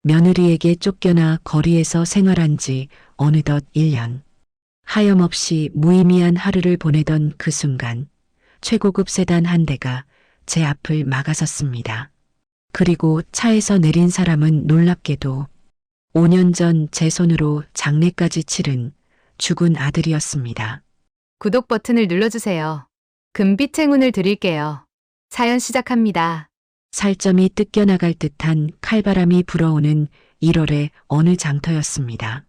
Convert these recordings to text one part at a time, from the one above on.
며느리에게 쫓겨나 거리에서 생활한 지 어느덧 1년. 하염없이 무의미한 하루를 보내던 그 순간 최고급 세단 한 대가 제 앞을 막아섰습니다. 그리고 차에서 내린 사람은 놀랍게도 5년 전 제 손으로 장례까지 치른 죽은 아들이었습니다. 구독 버튼을 눌러주세요. 금빛 행운을 드릴게요. 사연 시작합니다. 살점이 뜯겨나갈 듯한 칼바람이 불어오는 1월의 어느 장터였습니다.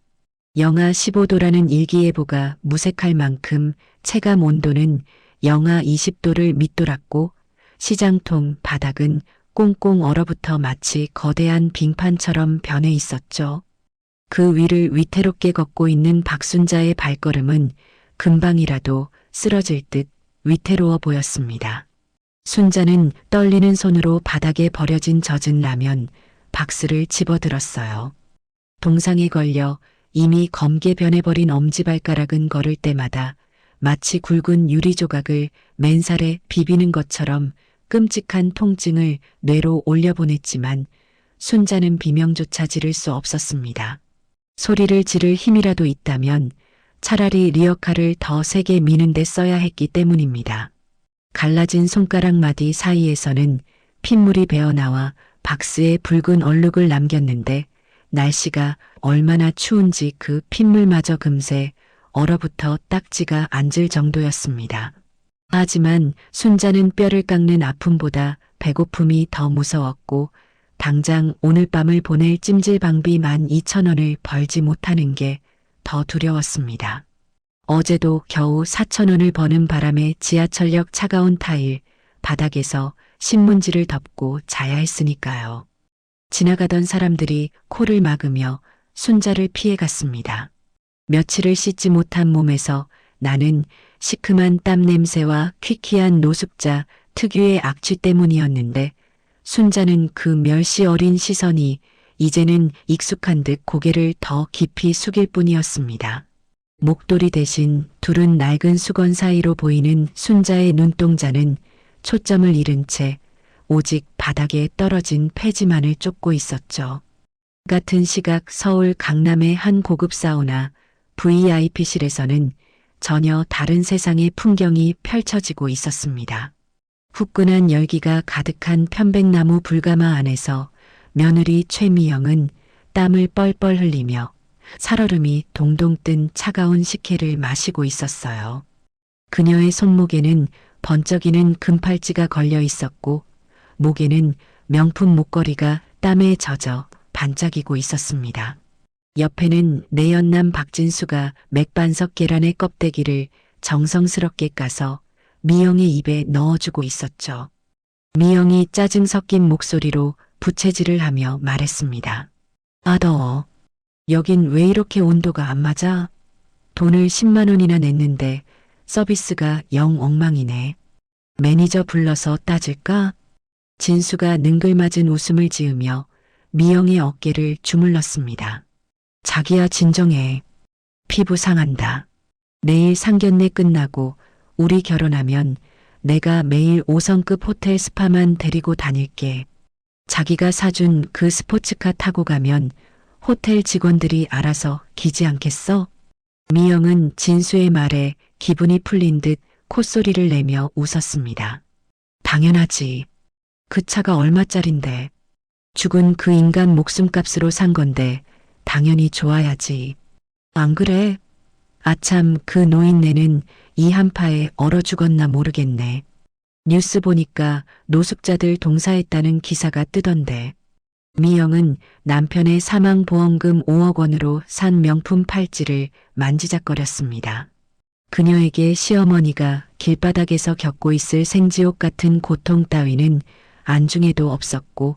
영하 15도라는 일기예보가 무색할 만큼 체감 온도는 영하 20도를 밑돌았고 시장통 바닥은 꽁꽁 얼어붙어 마치 거대한 빙판처럼 변해 있었죠. 그 위를 위태롭게 걷고 있는 박순자의 발걸음은 금방이라도 쓰러질 듯 위태로워 보였습니다. 순자는 떨리는 손으로 바닥에 버려진 젖은 라면 박스를 집어들었어요. 동상에 걸려 이미 검게 변해버린 엄지발가락은 걸을 때마다 마치 굵은 유리 조각을 맨살에 비비는 것처럼 끔찍한 통증을 뇌로 올려보냈지만 순자는 비명조차 지를 수 없었습니다. 소리를 지를 힘이라도 있다면 차라리 리어카를 더 세게 미는 데 써야 했기 때문입니다. 갈라진 손가락 마디 사이에서는 핏물이 배어나와 박스에 붉은 얼룩을 남겼는데 날씨가 얼마나 추운지 그 핏물마저 금세 얼어붙어 딱지가 앉을 정도였습니다. 하지만 순자는 뼈를 깎는 아픔보다 배고픔이 더 무서웠고 당장 오늘 밤을 보낼 찜질방비 12,000원을 벌지 못하는 게 더 두려웠습니다. 어제도 겨우 4,000원을 버는 바람에 지하철역 차가운 타일 바닥에서 신문지를 덮고 자야 했으니까요. 지나가던 사람들이 코를 막으며 순자를 피해갔습니다. 며칠을 씻지 못한 몸에서 나는 시큼한 땀 냄새와 퀴퀴한 노숙자 특유의 악취 때문이었는데 순자는 그 멸시 어린 시선이 이제는 익숙한 듯 고개를 더 깊이 숙일 뿐이었습니다. 목도리 대신 둘은 낡은 수건 사이로 보이는 순자의 눈동자는 초점을 잃은 채 오직 바닥에 떨어진 폐지만을 쫓고 있었죠. 같은 시각 서울 강남의 한 고급 사우나 VIP실에서는 전혀 다른 세상의 풍경이 펼쳐지고 있었습니다. 후끈한 열기가 가득한 편백나무 불가마 안에서 며느리 최미영은 땀을 뻘뻘 흘리며 살얼음이 동동 뜬 차가운 식혜를 마시고 있었어요. 그녀의 손목에는 번쩍이는 금팔찌가 걸려 있었고 목에는 명품 목걸이가 땀에 젖어 반짝이고 있었습니다. 옆에는 내연남 박진수가 맥반석 계란의 껍데기를 정성스럽게 까서 미영의 입에 넣어주고 있었죠. 미영이 짜증 섞인 목소리로 부채질을 하며 말했습니다. 아 더워. 여긴 왜 이렇게 온도가 안 맞아? 돈을 10만 원이나 냈는데 서비스가 영 엉망이네. 매니저 불러서 따질까? 진수가 능글맞은 웃음을 지으며 미영의 어깨를 주물렀습니다. 자기야 진정해. 피부 상한다. 내일 상견례 끝나고 우리 결혼하면 내가 매일 5성급 호텔 스파만 데리고 다닐게. 자기가 사준 그 스포츠카 타고 가면 호텔 직원들이 알아서 기지 않겠어? 미영은 진수의 말에 기분이 풀린 듯 콧소리를 내며 웃었습니다. 당연하지. 그 차가 얼마짜린데. 죽은 그 인간 목숨값으로 산 건데 당연히 좋아야지. 안 그래? 아참 그 노인네는 이 한파에 얼어 죽었나 모르겠네. 뉴스 보니까 노숙자들 동사했다는 기사가 뜨던데. 미영은 남편의 사망보험금 5억 원으로 산 명품 팔찌를 만지작거렸습니다. 그녀에게 시어머니가 길바닥에서 겪고 있을 생지옥 같은 고통 따위는 안중에도 없었고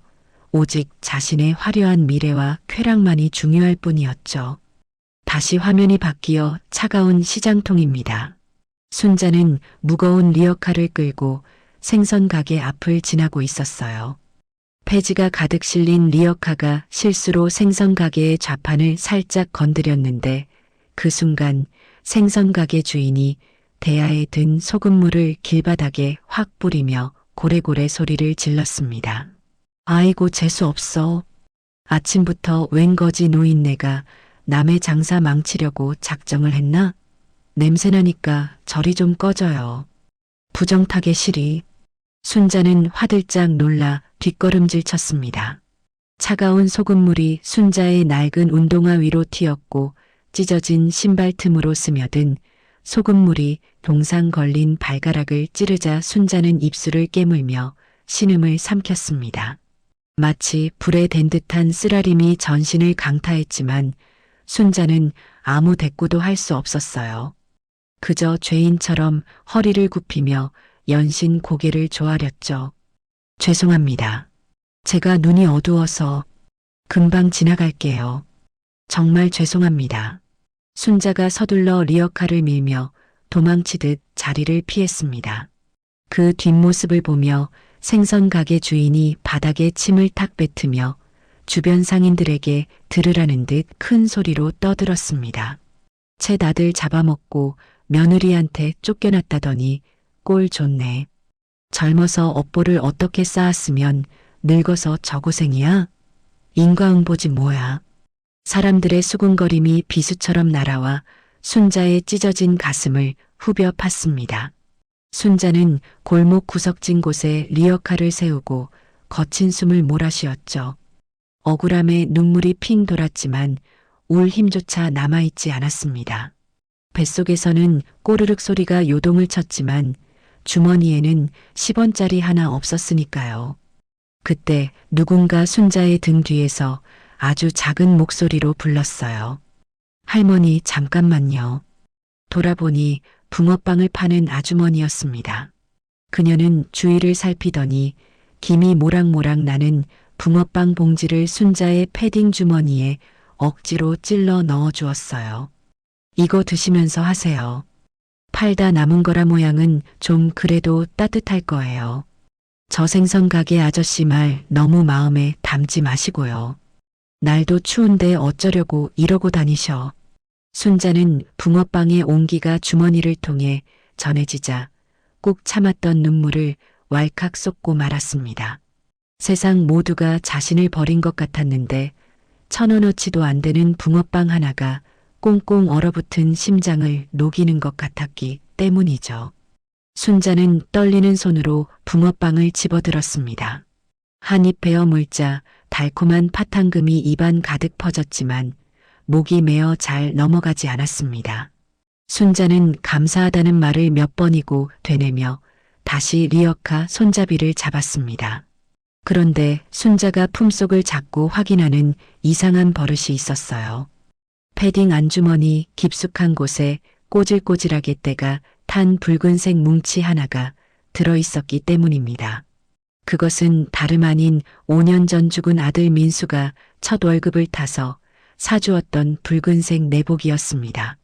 오직 자신의 화려한 미래와 쾌락만이 중요할 뿐이었죠. 다시 화면이 바뀌어 차가운 시장통입니다. 순자는 무거운 리어카를 끌고 생선 가게 앞을 지나고 있었어요. 폐지가 가득 실린 리어카가 실수로 생선 가게의 좌판을 살짝 건드렸는데 그 순간 생선 가게 주인이 대야에 든 소금물을 길바닥에 확 뿌리며 고래고래 소리를 질렀습니다. 아이고 재수 없어. 아침부터 웬 거지 노인네가 남의 장사 망치려고 작정을 했나? 냄새나니까 저리 좀 꺼져요. 부정타게 시리. 순자는 화들짝 놀라 뒷걸음질 쳤습니다. 차가운 소금물이 순자의 낡은 운동화 위로 튀었고 찢어진 신발 틈으로 스며든 소금물이 동상 걸린 발가락을 찌르자 순자는 입술을 깨물며 신음을 삼켰습니다. 마치 불에 댄 듯한 쓰라림이 전신을 강타했지만 순자는 아무 대꾸도 할 수 없었어요. 그저 죄인처럼 허리를 굽히며 연신 고개를 조아렸죠. 죄송합니다. 제가 눈이 어두워서 금방 지나갈게요. 정말 죄송합니다. 순자가 서둘러 리어카를 밀며 도망치듯 자리를 피했습니다. 그 뒷모습을 보며 생선 가게 주인이 바닥에 침을 탁 뱉으며 주변 상인들에게 들으라는 듯 큰 소리로 떠들었습니다. 제 아들 잡아먹고 며느리한테 쫓겨났다더니 꼴 좋네. 젊어서 업보를 어떻게 쌓았으면 늙어서 저 고생이야? 인과응보지 뭐야. 사람들의 수군거림이 비수처럼 날아와 순자의 찢어진 가슴을 후벼 팠습니다. 순자는 골목 구석진 곳에 리어카를 세우고 거친 숨을 몰아쉬었죠. 억울함에 눈물이 핑 돌았지만 울 힘조차 남아있지 않았습니다. 뱃속에서는 꼬르륵 소리가 요동을 쳤지만 주머니에는 10원짜리 하나 없었으니까요. 그때 누군가 순자의 등 뒤에서 아주 작은 목소리로 불렀어요. 할머니 잠깐만요. 돌아보니 붕어빵을 파는 아주머니였습니다. 그녀는 주위를 살피더니 김이 모락모락 나는 붕어빵 봉지를 순자의 패딩 주머니에 억지로 찔러 넣어 주었어요. 이거 드시면서 하세요. 팔다 남은 거라 모양은 좀 그래도 따뜻할 거예요. 저 생선 가게 아저씨 말 너무 마음에 담지 마시고요. 날도 추운데 어쩌려고 이러고 다니셔. 순자는 붕어빵의 온기가 주머니를 통해 전해지자 꾹 참았던 눈물을 왈칵 쏟고 말았습니다. 세상 모두가 자신을 버린 것 같았는데 1,000원어치도 안 되는 붕어빵 하나가 꽁꽁 얼어붙은 심장을 녹이는 것 같았기 때문이죠. 순자는 떨리는 손으로 붕어빵을 집어들었습니다. 한 입 베어 물자 달콤한 파탕금이 입안 가득 퍼졌지만 목이 메어 잘 넘어가지 않았습니다. 순자는 감사하다는 말을 몇 번이고 되뇌며 다시 리어카 손잡이를 잡았습니다. 그런데 순자가 품속을 잡고 확인하는 이상한 버릇이 있었어요. 패딩 안주머니 깊숙한 곳에 꼬질꼬질하게 때가 탄 붉은색 뭉치 하나가 들어있었기 때문입니다. 그것은 다름 아닌 5년 전 죽은 아들 민수가 첫 월급을 타서 사주었던 붉은색 내복이었습니다.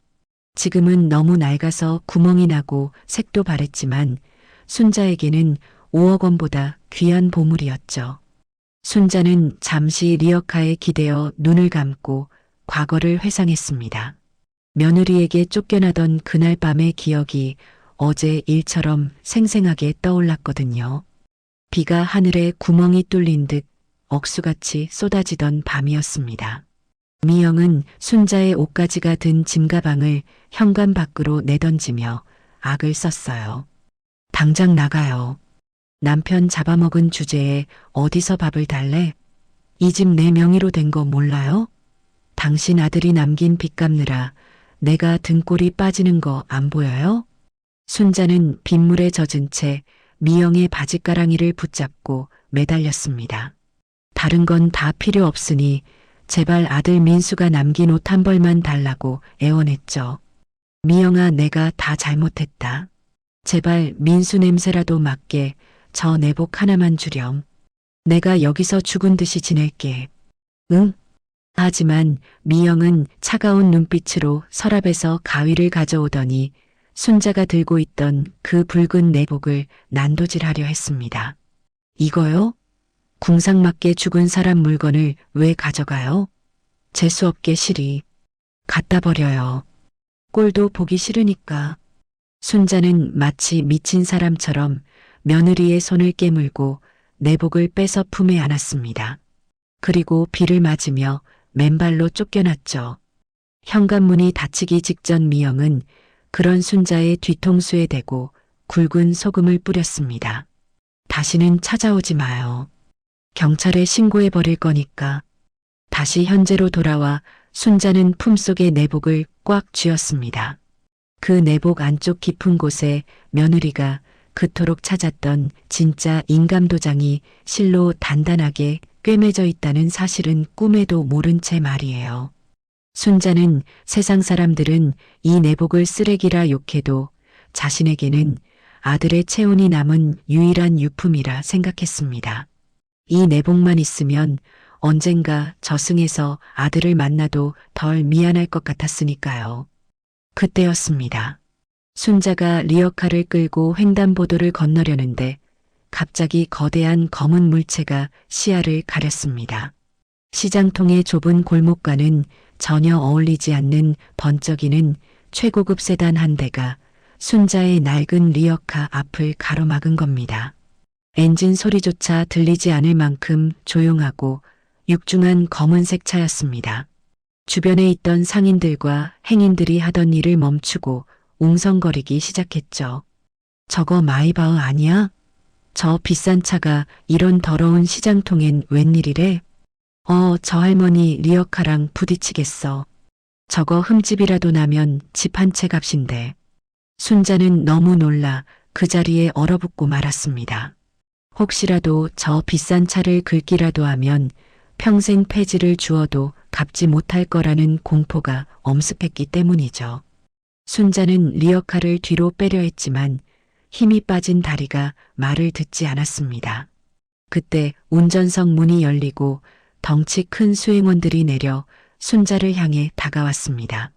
지금은 너무 낡아서 구멍이 나고 색도 바랬지만 순자에게는 5억 원보다 귀한 보물이었죠. 순자는 잠시 리어카에 기대어 눈을 감고 과거를 회상했습니다. 며느리에게 쫓겨나던 그날 밤의 기억이 어제 일처럼 생생하게 떠올랐거든요. 비가 하늘에 구멍이 뚫린 듯 억수같이 쏟아지던 밤이었습니다. 미영은 순자의 옷가지가 든 짐가방을 현관 밖으로 내던지며 악을 썼어요. 당장 나가요. 남편 잡아먹은 주제에 어디서 밥을 달래? 이 집 내 명의로 된 거 몰라요? 당신 아들이 남긴 빚 갚느라 내가 등골이 빠지는 거 안 보여요? 순자는 빗물에 젖은 채 미영의 바지가랑이를 붙잡고 매달렸습니다. 다른 건 다 필요 없으니 제발 아들 민수가 남긴 옷 한 벌만 달라고 애원했죠. 미영아, 내가 다 잘못했다. 제발 민수 냄새라도 맡게 저 내복 하나만 주렴. 내가 여기서 죽은 듯이 지낼게. 응? 하지만 미영은 차가운 눈빛으로 서랍에서 가위를 가져오더니 순자가 들고 있던 그 붉은 내복을 난도질하려 했습니다. 이거요? 궁상맞게 죽은 사람 물건을 왜 가져가요? 재수없게 시리. 갖다 버려요. 꼴도 보기 싫으니까. 순자는 마치 미친 사람처럼 며느리의 손을 깨물고 내복을 빼서 품에 안았습니다. 그리고 비를 맞으며 맨발로 쫓겨났죠. 현관문이 닫히기 직전 미영은 그런 순자의 뒤통수에 대고 굵은 소금을 뿌렸습니다. 다시는 찾아오지 마요. 경찰에 신고해 버릴 거니까. 다시 현재로 돌아와 순자는 품속의 내복을 꽉 쥐었습니다. 그 내복 안쪽 깊은 곳에 며느리가 그토록 찾았던 진짜 인감도장이 실로 단단하게 꿰매져 있다는 사실은 꿈에도 모른 채 말이에요. 순자는 세상 사람들은 이 내복을 쓰레기라 욕해도 자신에게는 아들의 체온이 남은 유일한 유품이라 생각했습니다. 이 내복만 있으면 언젠가 저승에서 아들을 만나도 덜 미안할 것 같았으니까요. 그때였습니다. 순자가 리어카를 끌고 횡단보도를 건너려는데 갑자기 거대한 검은 물체가 시야를 가렸습니다. 시장통의 좁은 골목과는 전혀 어울리지 않는 번쩍이는 최고급 세단 한 대가 순자의 낡은 리어카 앞을 가로막은 겁니다. 엔진 소리조차 들리지 않을 만큼 조용하고 육중한 검은색 차였습니다. 주변에 있던 상인들과 행인들이 하던 일을 멈추고 웅성거리기 시작했죠. 저거 마이바흐 아니야? 저 비싼 차가 이런 더러운 시장통엔 웬일이래? 저 할머니 리어카랑 부딪히겠어. 저거 흠집이라도 나면 집 한 채 값인데. 순자는 너무 놀라 그 자리에 얼어붙고 말았습니다. 혹시라도 저 비싼 차를 긁기라도 하면 평생 폐지를 주어도 갚지 못할 거라는 공포가 엄습했기 때문이죠. 순자는 리어카를 뒤로 빼려 했지만 힘이 빠진 다리가 말을 듣지 않았습니다. 그때 운전석 문이 열리고 덩치 큰 수행원들이 내려 순자를 향해 다가왔습니다.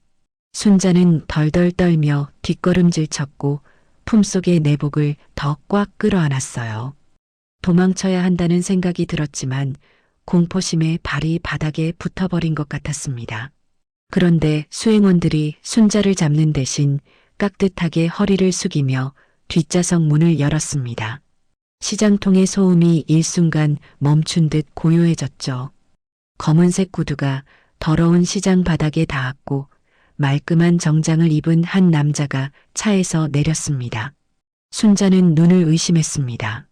순자는 덜덜 떨며 뒷걸음질 쳤고 품속의 내복을 더 꽉 끌어안았어요. 도망쳐야 한다는 생각이 들었지만 공포심에 발이 바닥에 붙어버린 것 같았습니다. 그런데 수행원들이 순자를 잡는 대신 깍듯하게 허리를 숙이며 뒷좌석 문을 열었습니다. 시장통의 소음이 일순간 멈춘 듯 고요해졌죠. 검은색 구두가 더러운 시장 바닥에 닿았고 말끔한 정장을 입은 한 남자가 차에서 내렸습니다. 순자는 눈을 의심했습니다.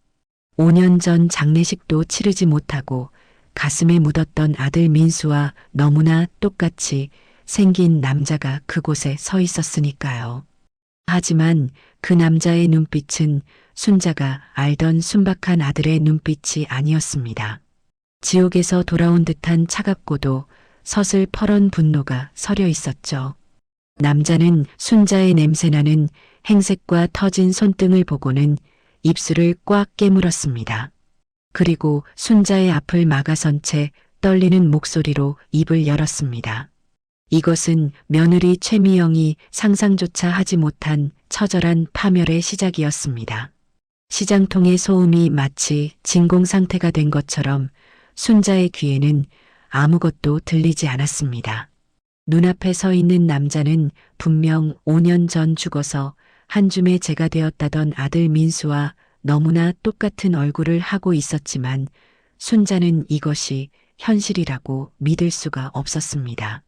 5년 전 장례식도 치르지 못하고 가슴에 묻었던 아들 민수와 너무나 똑같이 생긴 남자가 그곳에 서 있었으니까요. 하지만 그 남자의 눈빛은 순자가 알던 순박한 아들의 눈빛이 아니었습니다. 지옥에서 돌아온 듯한 차갑고도 서슬퍼런 분노가 서려 있었죠. 남자는 순자의 냄새나는 행색과 터진 손등을 보고는 입술을 꽉 깨물었습니다. 그리고 순자의 앞을 막아선 채 떨리는 목소리로 입을 열었습니다. 이것은 며느리 최미영이 상상조차 하지 못한 처절한 파멸의 시작이었습니다. 시장통의 소음이 마치 진공 상태가 된 것처럼 순자의 귀에는 아무것도 들리지 않았습니다. 눈앞에 서 있는 남자는 분명 5년 전 죽어서 한 줌의 재가 되었다던 아들 민수와 너무나 똑같은 얼굴을 하고 있었지만 순자는 이것이 현실이라고 믿을 수가 없었습니다.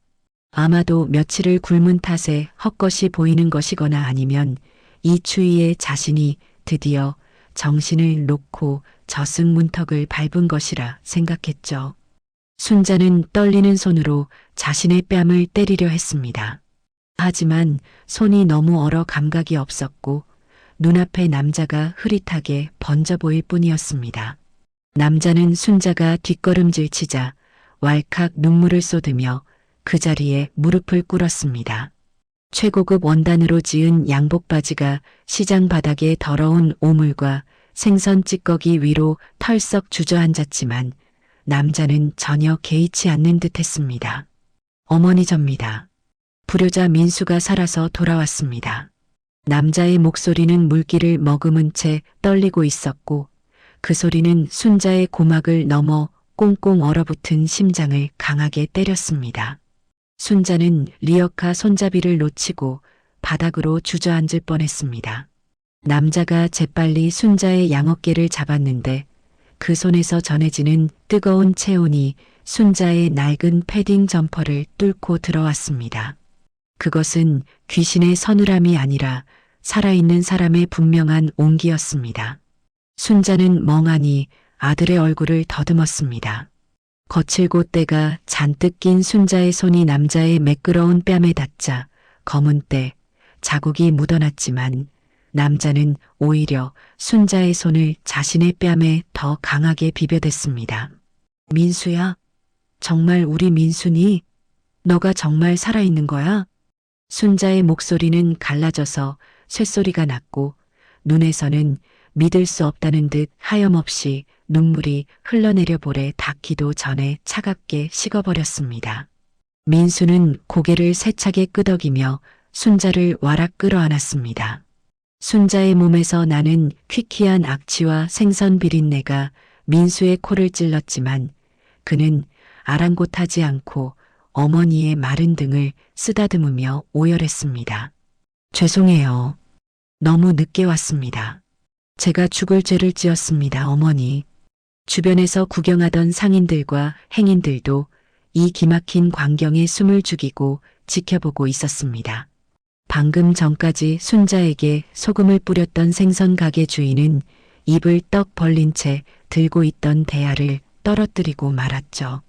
아마도 며칠을 굶은 탓에 헛것이 보이는 것이거나 아니면 이 추위에 자신이 드디어 정신을 놓고 저승 문턱을 밟은 것이라 생각했죠. 순자는 떨리는 손으로 자신의 뺨을 때리려 했습니다. 하지만 손이 너무 얼어 감각이 없었고 눈앞에 남자가 흐릿하게 번져 보일 뿐이었습니다. 남자는 순자가 뒷걸음질 치자 왈칵 눈물을 쏟으며 그 자리에 무릎을 꿇었습니다. 최고급 원단으로 지은 양복 바지가 시장 바닥에 더러운 오물과 생선 찌꺼기 위로 털썩 주저앉았지만 남자는 전혀 개의치 않는 듯 했습니다. 어머니 접니다. 불효자 민수가 살아서 돌아왔습니다. 남자의 목소리는 물기를 머금은 채 떨리고 있었고 그 소리는 순자의 고막을 넘어 꽁꽁 얼어붙은 심장을 강하게 때렸습니다. 순자는 리어카 손잡이를 놓치고 바닥으로 주저앉을 뻔했습니다. 남자가 재빨리 순자의 양어깨를 잡았는데 그 손에서 전해지는 뜨거운 체온이 순자의 낡은 패딩 점퍼를 뚫고 들어왔습니다. 그것은 귀신의 서늘함이 아니라 살아있는 사람의 분명한 온기였습니다. 순자는 멍하니 아들의 얼굴을 더듬었습니다. 거칠고 때가 잔뜩 낀 순자의 손이 남자의 매끄러운 뺨에 닿자 검은 때 자국이 묻어났지만 남자는 오히려 순자의 손을 자신의 뺨에 더 강하게 비벼댔습니다. 민수야, 정말 우리 민수니? 너가 정말 살아있는 거야? 순자의 목소리는 갈라져서 쇳소리가 났고 눈에서는 믿을 수 없다는 듯 하염없이 눈물이 흘러내려 볼에 닿기도 전에 차갑게 식어버렸습니다. 민수는 고개를 세차게 끄덕이며 순자를 와락 끌어안았습니다. 순자의 몸에서 나는 퀴퀴한 악취와 생선 비린내가 민수의 코를 찔렀지만 그는 아랑곳하지 않고 어머니의 마른 등을 쓰다듬으며 오열했습니다. 죄송해요. 너무 늦게 왔습니다. 제가 죽을 죄를 지었습니다, 어머니. 주변에서 구경하던 상인들과 행인들도 이 기막힌 광경에 숨을 죽이고 지켜보고 있었습니다. 방금 전까지 순자에게 소금을 뿌렸던 생선 가게 주인은 입을 떡 벌린 채 들고 있던 대야를 떨어뜨리고 말았죠.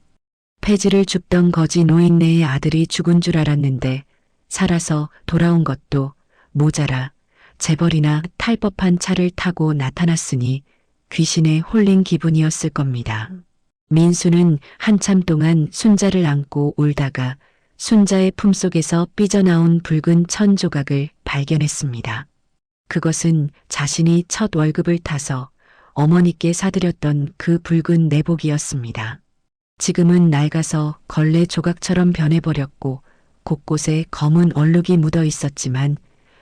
폐지를 줍던 거지 노인네의 아들이 죽은 줄 알았는데 살아서 돌아온 것도 모자라 재벌이나 탈 법한 차를 타고 나타났으니 귀신에 홀린 기분이었을 겁니다. 민수는 한참 동안 순자를 안고 울다가 순자의 품속에서 삐져나온 붉은 천 조각을 발견했습니다. 그것은 자신이 첫 월급을 타서 어머니께 사드렸던 그 붉은 내복이었습니다. 지금은 낡아서 걸레 조각처럼 변해버렸고 곳곳에 검은 얼룩이 묻어 있었지만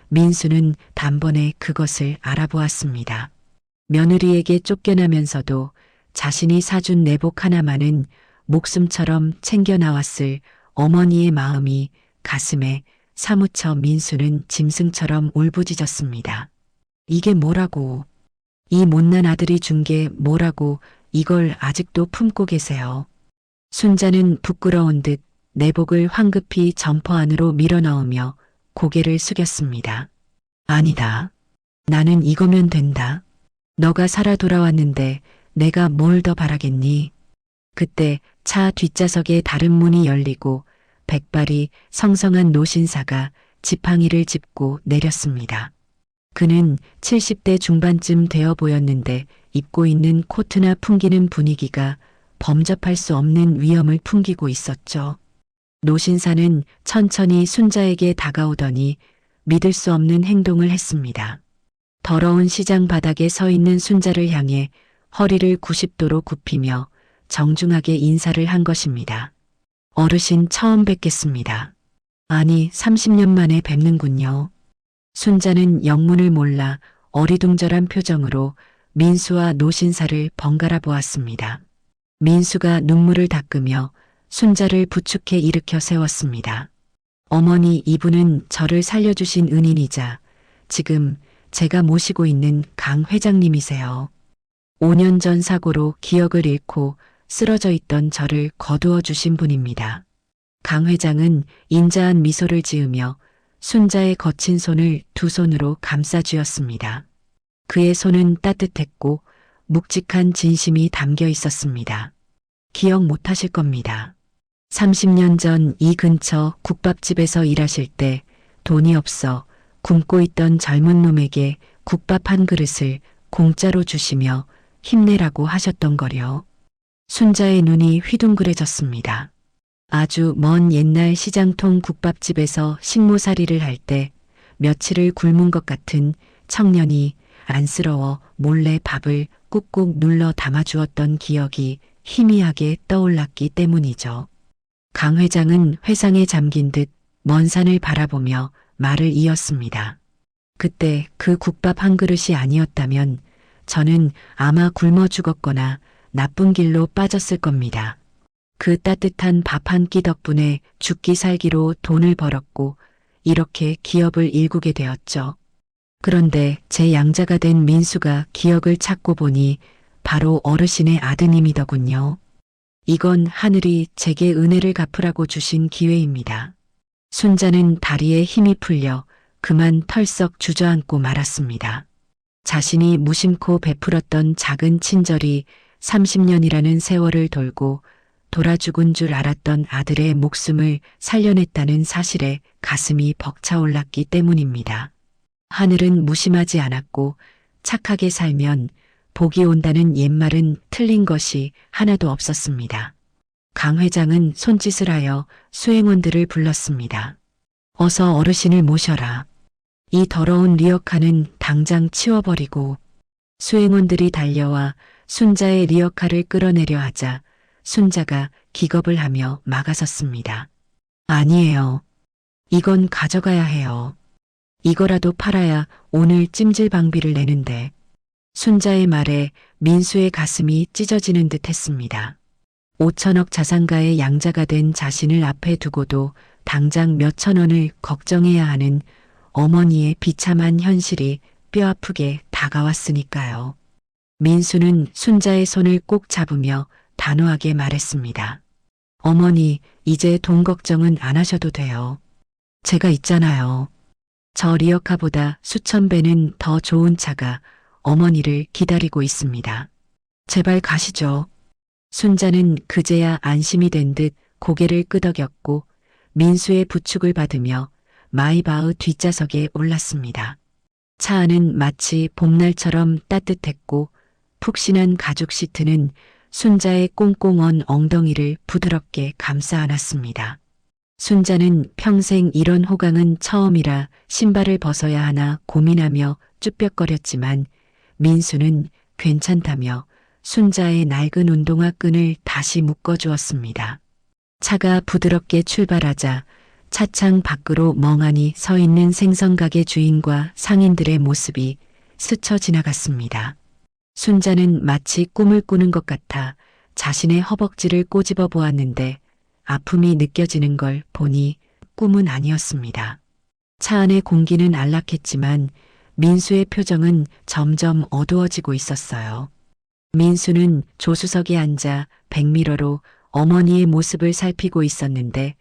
민수는 단번에 그것을 알아보았습니다. 며느리에게 쫓겨나면서도 자신이 사준 내복 하나만은 목숨처럼 챙겨 나왔을 어머니의 마음이 가슴에 사무쳐 민수는 짐승처럼 울부짖었습니다. 이게 뭐라고? 이 못난 아들이 준 게 뭐라고 이걸 아직도 품고 계세요. 순자는 부끄러운 듯 내복을 황급히 점퍼 안으로 밀어넣으며 고개를 숙였습니다. 아니다. 나는 이거면 된다. 너가 살아 돌아왔는데 내가 뭘 더 바라겠니? 그때 차 뒷좌석에 다른 문이 열리고 백발이 성성한 노신사가 지팡이를 짚고 내렸습니다. 그는 70대 중반쯤 되어 보였는데 입고 있는 코트나 풍기는 분위기가 범접할 수 없는 위엄을 풍기고 있었죠. 노신사는 천천히 순자에게 다가오더니 믿을 수 없는 행동을 했습니다. 더러운 시장 바닥에 서 있는 순자를 향해 허리를 90도로 굽히며 정중하게 인사를 한 것입니다. 어르신 처음 뵙겠습니다. 아니 30년 만에 뵙는군요. 순자는 영문을 몰라 어리둥절한 표정으로 민수와 노신사를 번갈아 보았습니다. 민수가 눈물을 닦으며 순자를 부축해 일으켜 세웠습니다. 어머니, 이분은 저를 살려주신 은인이자 지금 제가 모시고 있는 강 회장님이세요. 5년 전 사고로 기억을 잃고 쓰러져 있던 저를 거두어 주신 분입니다. 강 회장은 인자한 미소를 지으며 순자의 거친 손을 두 손으로 감싸 쥐었습니다. 그의 손은 따뜻했고 묵직한 진심이 담겨 있었습니다. 기억 못하실 겁니다. 30년 전 이 근처 국밥집에서 일하실 때 돈이 없어 굶고 있던 젊은 놈에게 국밥 한 그릇을 공짜로 주시며 힘내라고 하셨던 거려. 순자의 눈이 휘둥그레졌습니다. 아주 먼 옛날 시장통 국밥집에서 식모살이를 할 때 며칠을 굶은 것 같은 청년이 안쓰러워 몰래 밥을 꾹꾹 눌러 담아주었던 기억이 희미하게 떠올랐기 때문이죠. 강 회장은 회상에 잠긴 듯 먼 산을 바라보며 말을 이었습니다. 그때 그 국밥 한 그릇이 아니었다면 저는 아마 굶어 죽었거나 나쁜 길로 빠졌을 겁니다. 그 따뜻한 밥 한 끼 덕분에 죽기 살기로 돈을 벌었고 이렇게 기업을 일구게 되었죠. 그런데 제 양자가 된 민수가 기억을 찾고 보니 바로 어르신의 아드님이더군요. 이건 하늘이 제게 은혜를 갚으라고 주신 기회입니다. 순자는 다리에 힘이 풀려 그만 털썩 주저앉고 말았습니다. 자신이 무심코 베풀었던 작은 친절이 30년이라는 세월을 돌고 돌아 죽은 줄 알았던 아들의 목숨을 살려냈다는 사실에 가슴이 벅차올랐기 때문입니다. 하늘은 무심하지 않았고 착하게 살면 복이 온다는 옛말은 틀린 것이 하나도 없었습니다. 강 회장은 손짓을 하여 수행원들을 불렀습니다. 어서 어르신을 모셔라. 이 더러운 리어카는 당장 치워버리고. 수행원들이 달려와 순자의 리어카를 끌어내려 하자 순자가 기겁을 하며 막아섰습니다. 아니에요. 이건 가져가야 해요. 이거라도 팔아야 오늘 찜질방비를 내는데. 순자의 말에 민수의 가슴이 찢어지는 듯 했습니다. 5천억 자산가의 양자가 된 자신을 앞에 두고도 당장 몇천 원을 걱정해야 하는 어머니의 비참한 현실이 뼈아프게 다가왔으니까요. 민수는 순자의 손을 꼭 잡으며 단호하게 말했습니다. 어머니, 이제 돈 걱정은 안 하셔도 돼요. 제가 있잖아요. 저 리어카보다 수천 배는 더 좋은 차가 어머니를 기다리고 있습니다. 제발 가시죠. 순자는 그제야 안심이 된 듯 고개를 끄덕였고 민수의 부축을 받으며 마이바흐 뒷좌석에 올랐습니다. 차 안은 마치 봄날처럼 따뜻했고 푹신한 가죽 시트는 순자의 꽁꽁언 엉덩이를 부드럽게 감싸 안았습니다. 순자는 평생 이런 호강은 처음이라 신발을 벗어야 하나 고민하며 쭈뼛거렸지만 민수는 괜찮다며 순자의 낡은 운동화 끈을 다시 묶어주었습니다. 차가 부드럽게 출발하자 차창 밖으로 멍하니 서 있는 생선가게 주인과 상인들의 모습이 스쳐 지나갔습니다. 순자는 마치 꿈을 꾸는 것 같아 자신의 허벅지를 꼬집어 보았는데 아픔이 느껴지는 걸 보니 꿈은 아니었습니다. 차 안의 공기는 안락했지만 민수의 표정은 점점 어두워지고 있었어요. 민수는 조수석에 앉아 백미러로 어머니의 모습을 살피고 있었는데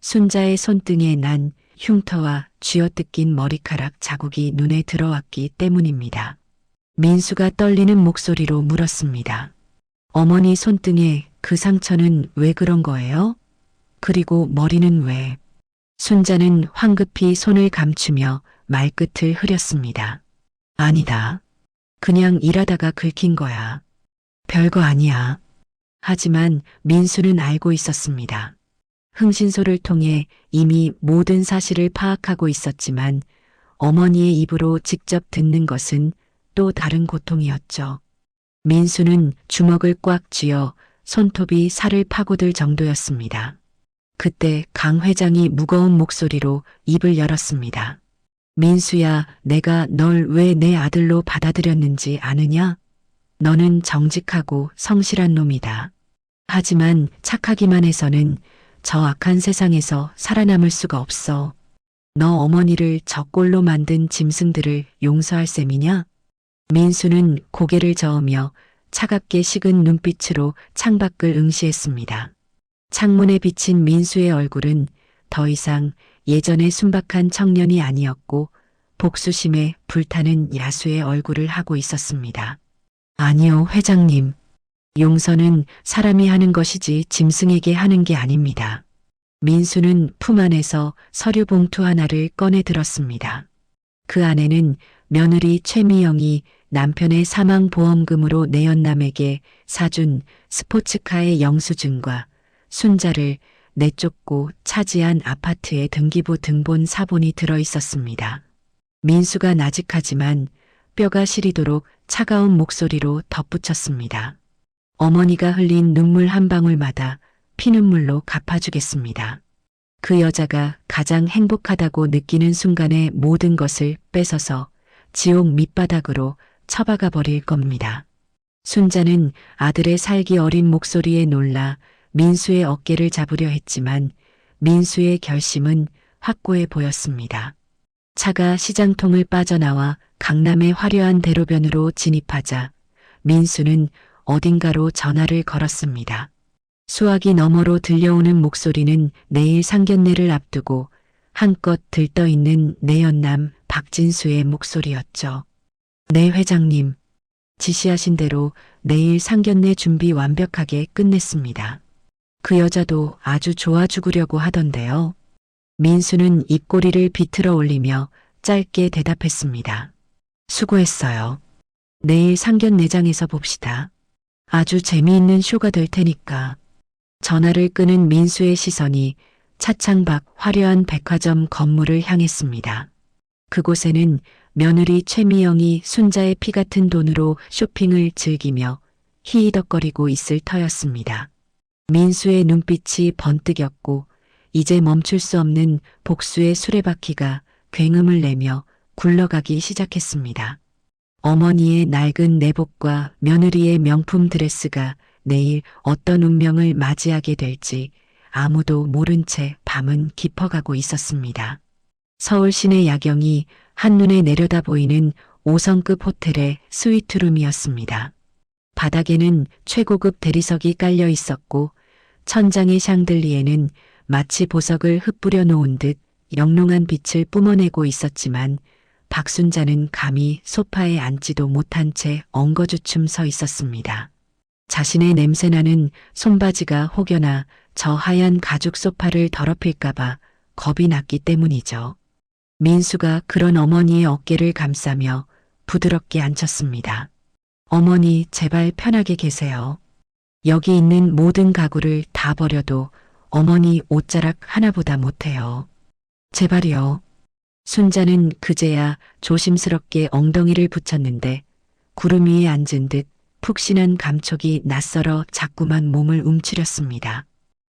순자의 손등에 난 흉터와 쥐어뜯긴 머리카락 자국이 눈에 들어왔기 때문입니다. 민수가 떨리는 목소리로 물었습니다. 어머니 손등에 그 상처는 왜 그런 거예요? 그리고 머리는 왜? 순자는 황급히 손을 감추며 말끝을 흐렸습니다. 아니다. 그냥 일하다가 긁힌 거야. 별거 아니야. 하지만 민수는 알고 있었습니다. 흥신소를 통해 이미 모든 사실을 파악하고 있었지만 어머니의 입으로 직접 듣는 것은 또 다른 고통이었죠. 민수는 주먹을 꽉 쥐어 손톱이 살을 파고들 정도였습니다. 그때 강 회장이 무거운 목소리로 입을 열었습니다. 민수야, 내가 널 왜 내 아들로 받아들였는지 아느냐? 너는 정직하고 성실한 놈이다. 하지만 착하기만 해서는 저 악한 세상에서 살아남을 수가 없어. 너 어머니를 저 꼴로 만든 짐승들을 용서할 셈이냐? 민수는 고개를 저으며 차갑게 식은 눈빛으로 창밖을 응시했습니다. 창문에 비친 민수의 얼굴은 더 이상 예전의 순박한 청년이 아니었고 복수심에 불타는 야수의 얼굴을 하고 있었습니다. 아니요, 회장님. 용서는 사람이 하는 것이지 짐승에게 하는 게 아닙니다. 민수는 품 안에서 서류 봉투 하나를 꺼내 들었습니다. 그 안에는 며느리 최미영이 남편의 사망보험금으로 내연남에게 사준 스포츠카의 영수증과 순자를 내쫓고 차지한 아파트의 등기부 등본 사본이 들어 있었습니다. 민수가 나직하지만 뼈가 시리도록 차가운 목소리로 덧붙였습니다. 어머니가 흘린 눈물 한 방울마다 피눈물로 갚아주겠습니다. 그 여자가 가장 행복하다고 느끼는 순간의 모든 것을 뺏어서 지옥 밑바닥으로 처박아 버릴 겁니다. 순자는 아들의 살기 어린 목소리에 놀라 민수의 어깨를 잡으려 했지만 민수의 결심은 확고해 보였습니다. 차가 시장통을 빠져나와 강남의 화려한 대로변으로 진입하자 민수는 어딘가로 전화를 걸었습니다. 수화기 너머로 들려오는 목소리는 내일 상견례를 앞두고 한껏 들떠있는 내연남 박진수의 목소리였죠. 네 회장님, 지시하신 대로 내일 상견례 준비 완벽하게 끝냈습니다. 그 여자도 아주 좋아 죽으려고 하던데요. 민수는 입꼬리를 비틀어 올리며 짧게 대답했습니다. 수고했어요. 내일 상견례장에서 봅시다. 아주 재미있는 쇼가 될 테니까. 전화를 끄는 민수의 시선이 차창 밖 화려한 백화점 건물을 향했습니다. 그곳에는 며느리 최미영이 순자의 피 같은 돈으로 쇼핑을 즐기며 히히덕거리고 있을 터였습니다. 민수의 눈빛이 번뜩였고 이제 멈출 수 없는 복수의 수레바퀴가 굉음을 내며 굴러가기 시작했습니다. 어머니의 낡은 내복과 며느리의 명품 드레스가 내일 어떤 운명을 맞이하게 될지 아무도 모른 채 밤은 깊어가고 있었습니다. 서울 시내 야경이 한눈에 내려다 보이는 5성급 호텔의 스위트룸이었습니다. 바닥에는 최고급 대리석이 깔려 있었고 천장의 샹들리에는 마치 보석을 흩뿌려 놓은 듯 영롱한 빛을 뿜어내고 있었지만 박순자는 감히 소파에 앉지도 못한 채 엉거주춤 서 있었습니다. 자신의 냄새나는 손바지가 혹여나 저 하얀 가죽 소파를 더럽힐까봐 겁이 났기 때문이죠. 민수가 그런 어머니의 어깨를 감싸며 부드럽게 앉혔습니다. 어머니, 제발 편하게 계세요. 여기 있는 모든 가구를 다 버려도 어머니 옷자락 하나보다 못해요. 제발이요. 순자는 그제야 조심스럽게 엉덩이를 붙였는데 구름 위에 앉은 듯 푹신한 감촉이 낯설어 자꾸만 몸을 움츠렸습니다.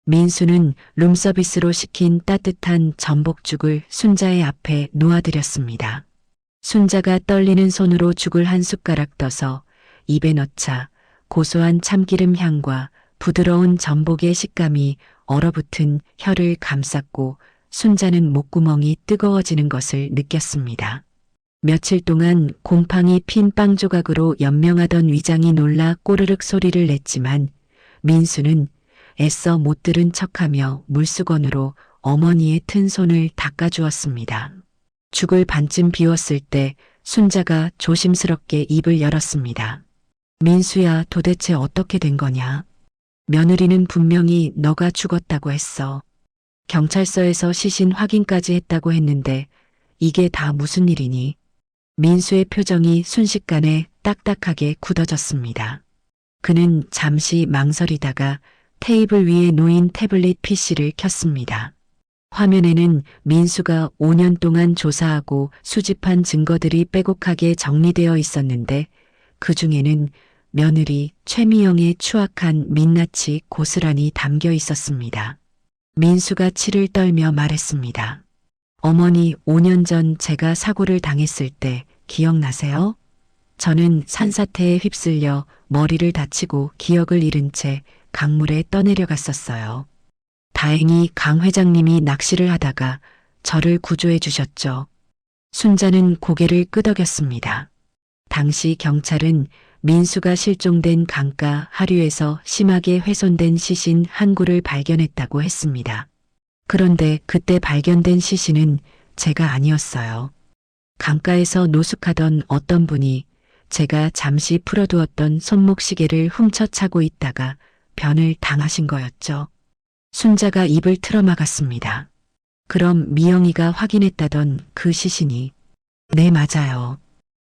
민수는 룸서비스로 시킨 따뜻한 전복죽을 순자의 앞에 놓아드렸습니다. 순자가 떨리는 손으로 죽을 한 숟가락 떠서 입에 넣자 고소한 참기름 향과 부드러운 전복의 식감이 얼어붙은 혀를 감쌌고 순자는 목구멍이 뜨거워지는 것을 느꼈습니다. 며칠 동안 곰팡이 핀 빵 조각으로 연명하던 위장이 놀라 꼬르륵 소리를 냈지만 민수는 애써 못 들은 척하며 물수건으로 어머니의 튼 손을 닦아주었습니다. 죽을 반쯤 비웠을 때 순자가 조심스럽게 입을 열었습니다. 민수야, 도대체 어떻게 된 거냐? 며느리는 분명히 너가 죽었다고 했어. 경찰서에서 시신 확인까지 했다고 했는데 이게 다 무슨 일이니? 민수의 표정이 순식간에 딱딱하게 굳어졌습니다. 그는 잠시 망설이다가 테이블 위에 놓인 태블릿 PC를 켰습니다. 화면에는 민수가 5년 동안 조사하고 수집한 증거들이 빼곡하게 정리되어 있었는데 그 중에는 며느리 최미영의 추악한 민낯이 고스란히 담겨 있었습니다. 민수가 치를 떨며 말했습니다. 어머니, 5년 전 제가 사고를 당했을 때 기억나세요? 저는 산사태에 휩쓸려 머리를 다치고 기억을 잃은 채 강물에 떠내려갔었어요. 다행히 강 회장님이 낚시를 하다가 저를 구조해 주셨죠. 순자는 고개를 끄덕였습니다. 당시 경찰은 민수가 실종된 강가 하류에서 심하게 훼손된 시신 한 구를 발견했다고 했습니다. 그런데 그때 발견된 시신은 제가 아니었어요. 강가에서 노숙하던 어떤 분이 제가 잠시 풀어두었던 손목시계를 훔쳐 차고 있다가 변을 당하신 거였죠. 순자가 입을 틀어막았습니다. 그럼 미영이가 확인했다던 그 시신이? 네, 맞아요.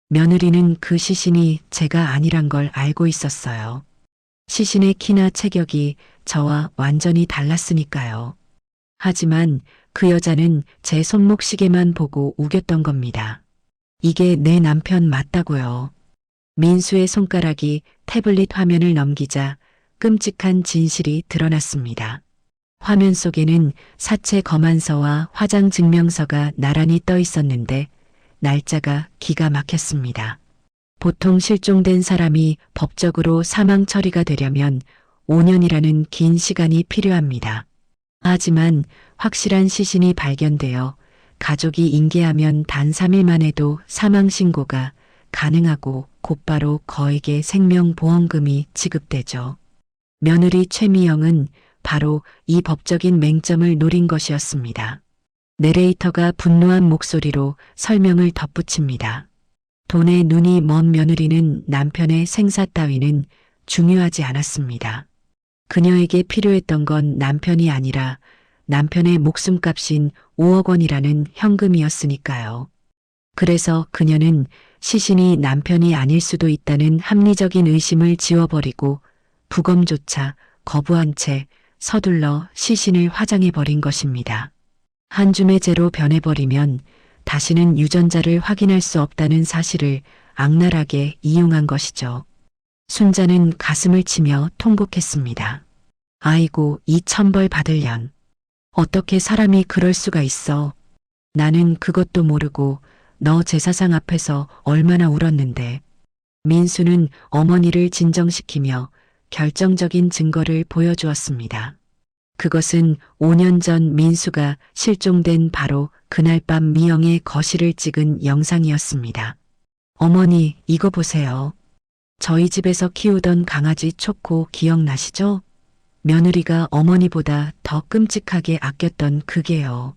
며느리는 그 시신이 제가 아니란 걸 알고 있었어요. 시신의 키나 체격이 저와 완전히 달랐으니까요. 하지만 그 여자는 제 손목시계만 보고 우겼던 겁니다. 이게 내 남편 맞다고요. 민수의 손가락이 태블릿 화면을 넘기자 끔찍한 진실이 드러났습니다. 화면 속에는 사체 검안서와 화장 증명서가 나란히 떠 있었는데 날짜가 기가 막혔습니다. 보통 실종된 사람이 법적으로 사망 처리가 되려면 5년이라는 긴 시간이 필요합니다. 하지만 확실한 시신이 발견되어 가족이 인계하면 단 3일 만에도 사망 신고가 가능하고 곧바로 거액의 생명보험금이 지급되죠. 며느리 최미영은 바로 이 법적인 맹점을 노린 것이었습니다. 내레이터가 분노한 목소리로 설명을 덧붙입니다. 돈에 눈이 먼 며느리는 남편의 생사 따위는 중요하지 않았습니다. 그녀에게 필요했던 건 남편이 아니라 남편의 목숨값인 5억 원이라는 현금이었으니까요. 그래서 그녀는 시신이 남편이 아닐 수도 있다는 합리적인 의심을 지워버리고 부검조차 거부한 채 서둘러 시신을 화장해버린 것입니다. 한 줌의 재로 변해버리면 다시는 유전자를 확인할 수 없다는 사실을 악랄하게 이용한 것이죠. 순자는 가슴을 치며 통곡했습니다. 아이고, 이 천벌 받을 년. 어떻게 사람이 그럴 수가 있어. 나는 그것도 모르고 너 제사상 앞에서 얼마나 울었는데. 민수는 어머니를 진정시키며 결정적인 증거를 보여주었습니다. 그것은 5년 전 민수가 실종된 바로 그날 밤 미영의 거실을 찍은 영상이었습니다. 어머니, 이거 보세요. 저희 집에서 키우던 강아지 초코 기억나시죠? 며느리가 어머니보다 더 끔찍하게 아꼈던 그게요.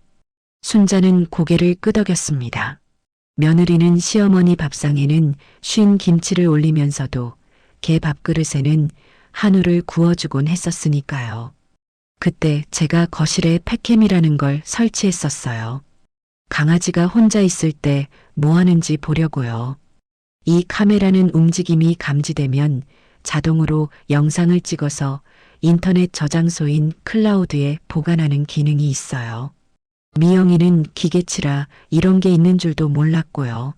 순자는 고개를 끄덕였습니다. 며느리는 시어머니 밥상에는 쉰 김치를 올리면서도 개 밥그릇에는 한우를 구워주곤 했었으니까요. 그때 제가 거실에 팩캠이라는 걸 설치했었어요. 강아지가 혼자 있을 때 뭐 하는지 보려고요. 이 카메라는 움직임이 감지되면 자동으로 영상을 찍어서 인터넷 저장소인 클라우드에 보관하는 기능이 있어요. 미영이는 기계치라 이런 게 있는 줄도 몰랐고요.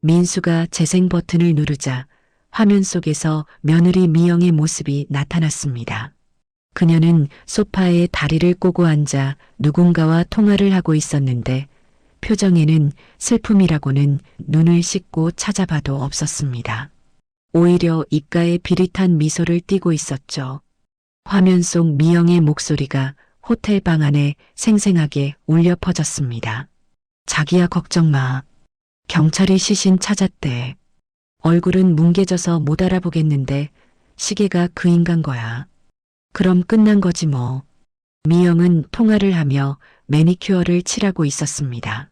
민수가 재생 버튼을 누르자 화면 속에서 며느리 미영의 모습이 나타났습니다. 그녀는 소파에 다리를 꼬고 앉아 누군가와 통화를 하고 있었는데 표정에는 슬픔이라고는 눈을 씻고 찾아봐도 없었습니다. 오히려 입가에 비릿한 미소를 띠고 있었죠. 화면 속 미영의 목소리가 호텔 방 안에 생생하게 울려 퍼졌습니다. 자기야, 걱정 마. 경찰이 시신 찾았대. 얼굴은 뭉개져서 못 알아보겠는데 시계가 그 인간 거야. 그럼 끝난 거지 뭐. 미영은 통화를 하며 매니큐어를 칠하고 있었습니다.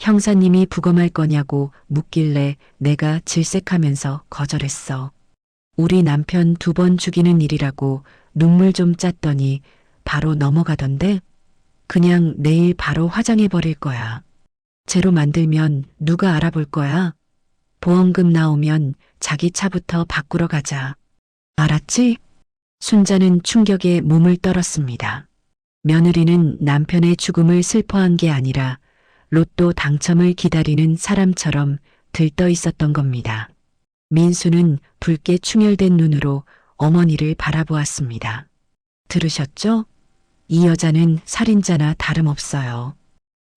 형사님이 부검할 거냐고 묻길래 내가 질색하면서 거절했어. 우리 남편 2번 죽이는 일이라고 눈물 좀 짰더니 바로 넘어가던데? 그냥 내일 바로 화장해버릴 거야. 재로 만들면 누가 알아볼 거야? 보험금 나오면 자기 차부터 바꾸러 가자. 알았지? 순자는 충격에 몸을 떨었습니다. 며느리는 남편의 죽음을 슬퍼한 게 아니라 로또 당첨을 기다리는 사람처럼 들떠 있었던 겁니다. 민수는 붉게 충혈된 눈으로 어머니를 바라보았습니다. 들으셨죠? 이 여자는 살인자나 다름없어요.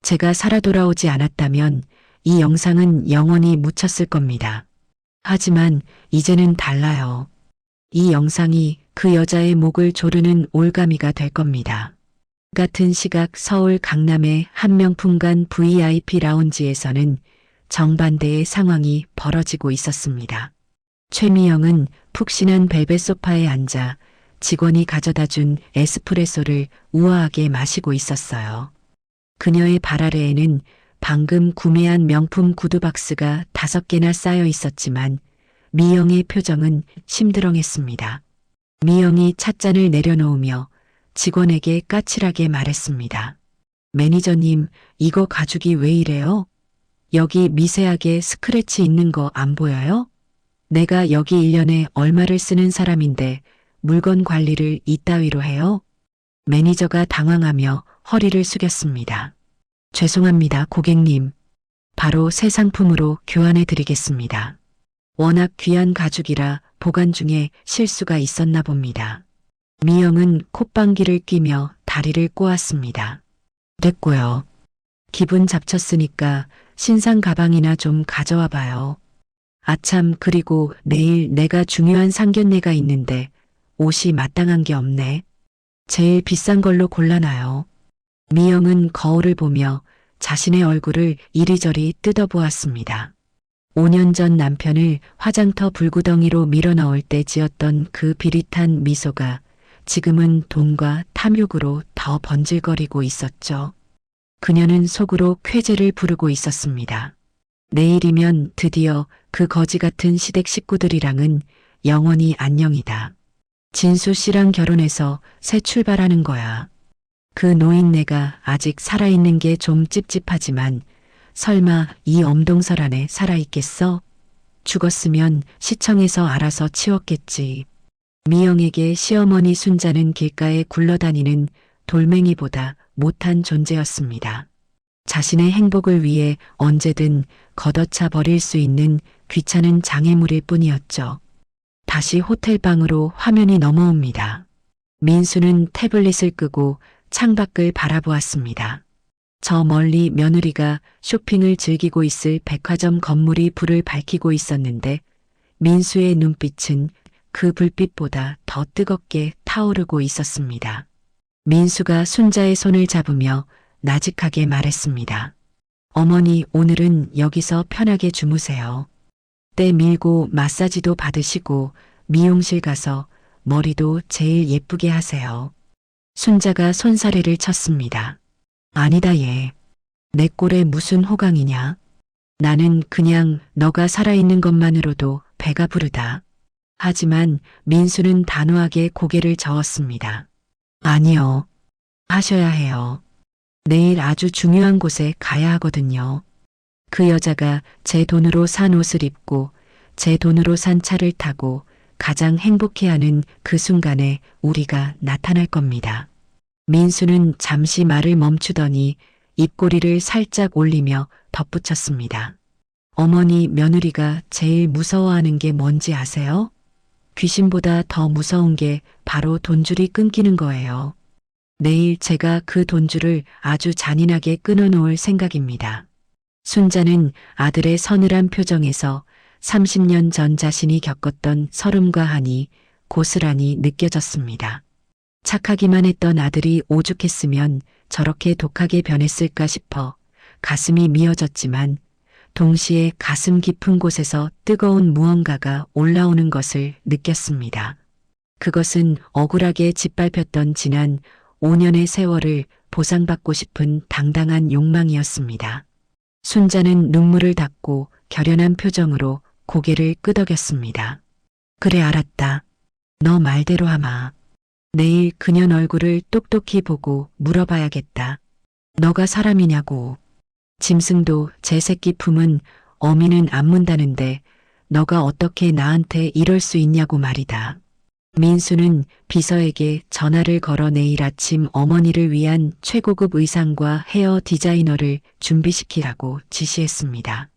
제가 살아 돌아오지 않았다면 이 영상은 영원히 묻혔을 겁니다. 하지만 이제는 달라요. 이 영상이 그 여자의 목을 조르는 올가미가 될 겁니다. 같은 시각 서울 강남의 한 명품관 VIP 라운지에서는 정반대의 상황이 벌어지고 있었습니다. 최미영은 푹신한 벨벳 소파에 앉아 직원이 가져다 준 에스프레소를 우아하게 마시고 있었어요. 그녀의 발 아래에는 방금 구매한 명품 구두 박스가 5개나 쌓여 있었지만 미영의 표정은 심드렁했습니다. 미영이 찻잔을 내려놓으며 직원에게 까칠하게 말했습니다. 매니저님, 이거 가죽이 왜 이래요? 여기 미세하게 스크래치 있는 거 안 보여요? 내가 여기 1년에 얼마를 쓰는 사람인데 물건 관리를 이따위로 해요? 매니저가 당황하며 허리를 숙였습니다. 죄송합니다, 고객님. 바로 새 상품으로 교환해 드리겠습니다. 워낙 귀한 가죽이라 보관 중에 실수가 있었나 봅니다. 미영은 콧방귀를 뀌며 다리를 꼬았습니다. 됐고요. 기분 잡쳤으니까 신상 가방이나 좀 가져와 봐요. 아참, 그리고 내일 내가 중요한 상견례가 있는데 옷이 마땅한 게 없네. 제일 비싼 걸로 골라놔요. 미영은 거울을 보며 자신의 얼굴을 이리저리 뜯어보았습니다. 5년 전 남편을 화장터 불구덩이로 밀어넣을 때 지었던 그 비릿한 미소가 지금은 돈과 탐욕으로 더 번질거리고 있었죠. 그녀는 속으로 쾌재를 부르고 있었습니다. 내일이면 드디어 그 거지 같은 시댁 식구들이랑은 영원히 안녕이다. 진수 씨랑 결혼해서 새 출발하는 거야. 그 노인네가 아직 살아있는 게 좀 찝찝하지만 설마 이 엄동설 안에 살아있겠어? 죽었으면 시청에서 알아서 치웠겠지. 미영에게 시어머니 순자는 길가에 굴러다니는 돌멩이보다 못한 존재였습니다. 자신의 행복을 위해 언제든 걷어차 버릴 수 있는 귀찮은 장애물일 뿐이었죠. 다시 호텔방으로 화면이 넘어옵니다. 민수는 태블릿을 끄고 창밖을 바라보았습니다. 저 멀리 며느리가 쇼핑을 즐기고 있을 백화점 건물이 불을 밝히고 있었는데 민수의 눈빛은 그 불빛보다 더 뜨겁게 타오르고 있었습니다. 민수가 순자의 손을 잡으며 나직하게 말했습니다. 어머니, 오늘은 여기서 편하게 주무세요. 때 밀고 마사지도 받으시고 미용실 가서 머리도 제일 예쁘게 하세요. 순자가 손사래를 쳤습니다. 아니다 얘. 내 꼴에 무슨 호강이냐. 나는 그냥 너가 살아있는 것만으로도 배가 부르다. 하지만 민수는 단호하게 고개를 저었습니다. 아니요. 하셔야 해요. 내일 아주 중요한 곳에 가야 하거든요. 그 여자가 제 돈으로 산 옷을 입고 제 돈으로 산 차를 타고 가장 행복해하는 그 순간에 우리가 나타날 겁니다. 민수는 잠시 말을 멈추더니 입꼬리를 살짝 올리며 덧붙였습니다. 어머니, 며느리가 제일 무서워하는 게 뭔지 아세요? 귀신보다 더 무서운 게 바로 돈줄이 끊기는 거예요. 내일 제가 그 돈줄을 아주 잔인하게 끊어놓을 생각입니다. 순자는 아들의 서늘한 표정에서 30년 전 자신이 겪었던 설움과 한이 고스란히 느껴졌습니다. 착하기만 했던 아들이 오죽했으면 저렇게 독하게 변했을까 싶어 가슴이 미어졌지만 동시에 가슴 깊은 곳에서 뜨거운 무언가가 올라오는 것을 느꼈습니다. 그것은 억울하게 짓밟혔던 지난 5년의 세월을 보상받고 싶은 당당한 욕망이었습니다. 순자는 눈물을 닦고 결연한 표정으로 고개를 끄덕였습니다. 그래 알았다. 너 말대로 하마. 내일 그녀 얼굴을 똑똑히 보고 물어봐야겠다. 너가 사람이냐고. 짐승도 제 새끼 품은 어미는 안 문다는데 너가 어떻게 나한테 이럴 수 있냐고 말이다. 민수는 비서에게 전화를 걸어 내일 아침 어머니를 위한 최고급 의상과 헤어 디자이너를 준비시키라고 지시했습니다.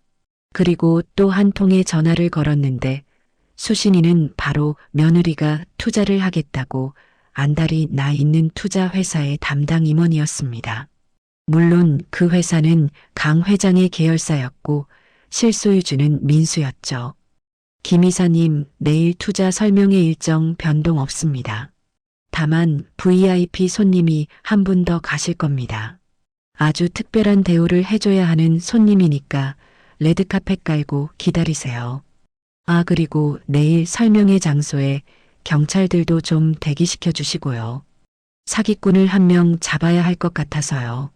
그리고 또 한 통의 전화를 걸었는데 수신이는 바로 며느리가 투자를 하겠다고 안달이 나 있는 투자 회사의 담당 임원이었습니다. 물론 그 회사는 강 회장의 계열사였고 실소유주는 민수였죠. 김 이사님, 내일 투자 설명회 일정 변동 없습니다. 다만 VIP 손님이 한 분 더 가실 겁니다. 아주 특별한 대우를 해줘야 하는 손님이니까 레드카펫 깔고 기다리세요. 아, 그리고 내일 설명회 장소에 경찰들도 좀 대기시켜 주시고요. 사기꾼을 한 명 잡아야 할 것 같아서요.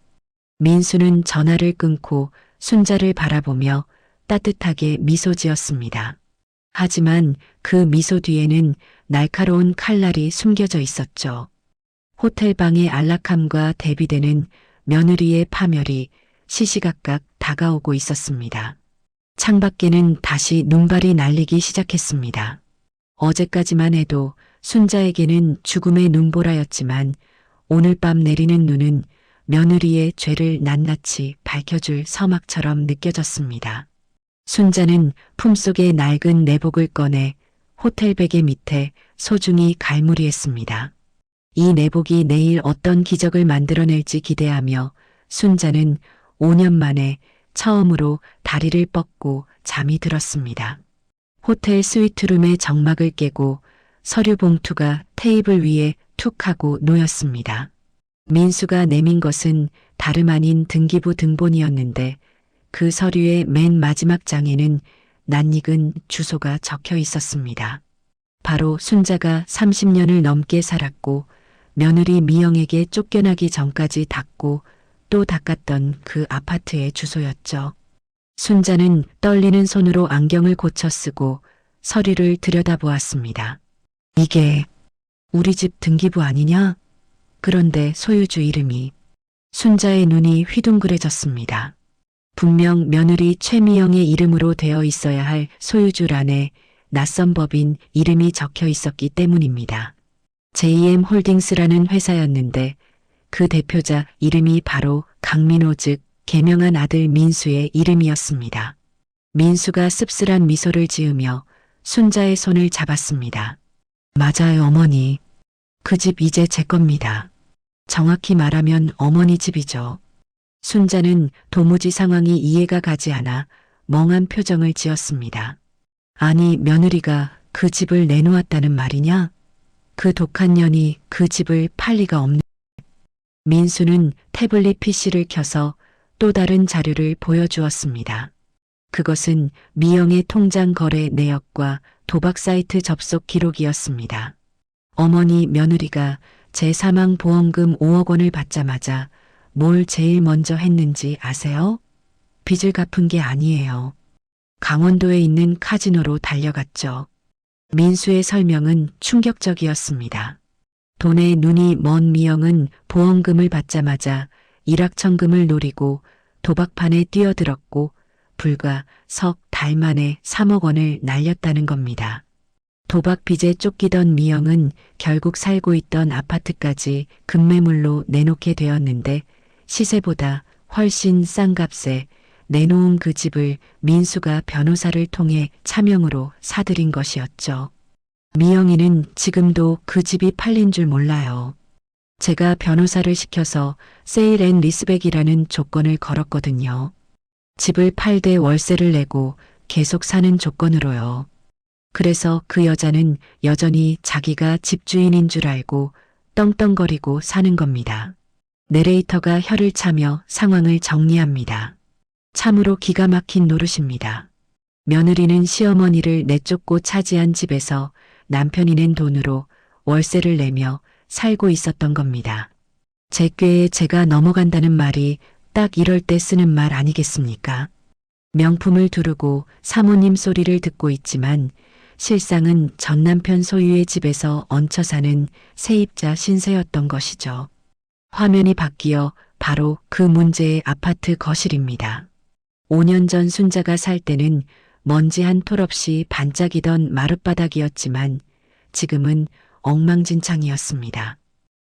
민수는 전화를 끊고 순자를 바라보며 따뜻하게 미소 지었습니다. 하지만 그 미소 뒤에는 날카로운 칼날이 숨겨져 있었죠. 호텔방의 안락함과 대비되는 며느리의 파멸이 시시각각 다가오고 있었습니다. 창밖에는 다시 눈발이 날리기 시작했습니다. 어제까지만 해도 순자에게는 죽음의 눈보라였지만 오늘 밤 내리는 눈은 며느리의 죄를 낱낱이 밝혀줄 서막처럼 느껴졌습니다. 순자는 품속의 낡은 내복을 꺼내 호텔 베개 밑에 소중히 갈무리했습니다. 이 내복이 내일 어떤 기적을 만들어낼지 기대하며 순자는 5년 만에 처음으로 다리를 뻗고 잠이 들었습니다. 호텔 스위트룸의 정막을 깨고 서류 봉투가 테이블 위에 툭 하고 놓였습니다. 민수가 내민 것은 다름 아닌 등기부 등본이었는데 그 서류의 맨 마지막 장에는 낯익은 주소가 적혀 있었습니다. 바로 순자가 30년을 넘게 살았고 며느리 미영에게 쫓겨나기 전까지 닦고 또 닦았던 그 아파트의 주소였죠. 순자는 떨리는 손으로 안경을 고쳐 쓰고 서류를 들여다보았습니다. 이게 우리 집 등기부 아니냐? 그런데 소유주 이름이. 순자의 눈이 휘둥그레졌습니다. 분명 며느리 최미영의 이름으로 되어 있어야 할 소유주란에 낯선 법인 이름이 적혀 있었기 때문입니다. JM 홀딩스라는 회사였는데 그 대표자 이름이 바로 강민호 즉 개명한 아들 민수의 이름이었습니다. 민수가 씁쓸한 미소를 지으며 순자의 손을 잡았습니다. 맞아요, 어머니. 그 집 이제 제 겁니다. 정확히 말하면 어머니 집이죠. 순자는 도무지 상황이 이해가 가지 않아 멍한 표정을 지었습니다. 아니, 며느리가 그 집을 내놓았다는 말이냐? 그 독한 년이 그 집을 팔 리가 없네. 민수는 태블릿 PC를 켜서 또 다른 자료를 보여주었습니다. 그것은 미영의 통장 거래 내역과 도박 사이트 접속 기록이었습니다. 어머니, 며느리가 제 사망 보험금 5억 원을 받자마자 뭘 제일 먼저 했는지 아세요? 빚을 갚은 게 아니에요. 강원도에 있는 카지노로 달려갔죠. 민수의 설명은 충격적이었습니다. 돈에 눈이 먼 미영은 보험금을 받자마자 일확천금을 노리고 도박판에 뛰어들었고 불과 석 달 만에 3억 원을 날렸다는 겁니다. 도박 빚에 쫓기던 미영은 결국 살고 있던 아파트까지 급매물로 내놓게 되었는데 시세보다 훨씬 싼 값에 내놓은 그 집을 민수가 변호사를 통해 차명으로 사들인 것이었죠. 미영이는 지금도 그 집이 팔린 줄 몰라요. 제가 변호사를 시켜서 세일 앤 리스백이라는 조건을 걸었거든요. 집을 팔되 월세를 내고 계속 사는 조건으로요. 그래서 그 여자는 여전히 자기가 집주인인 줄 알고 떵떵거리고 사는 겁니다. 내레이터가 혀를 차며 상황을 정리합니다. 참으로 기가 막힌 노릇입니다. 며느리는 시어머니를 내쫓고 차지한 집에서 남편이 낸 돈으로 월세를 내며 살고 있었던 겁니다. 제 꾀에 제가 넘어간다는 말이 딱 이럴 때 쓰는 말 아니겠습니까? 명품을 두르고 사모님 소리를 듣고 있지만 실상은 전 남편 소유의 집에서 얹혀 사는 세입자 신세였던 것이죠. 화면이 바뀌어 바로 그 문제의 아파트 거실입니다. 5년 전 순자가 살 때는 먼지 한 톨 없이 반짝이던 마룻바닥이었지만 지금은 엉망진창이었습니다.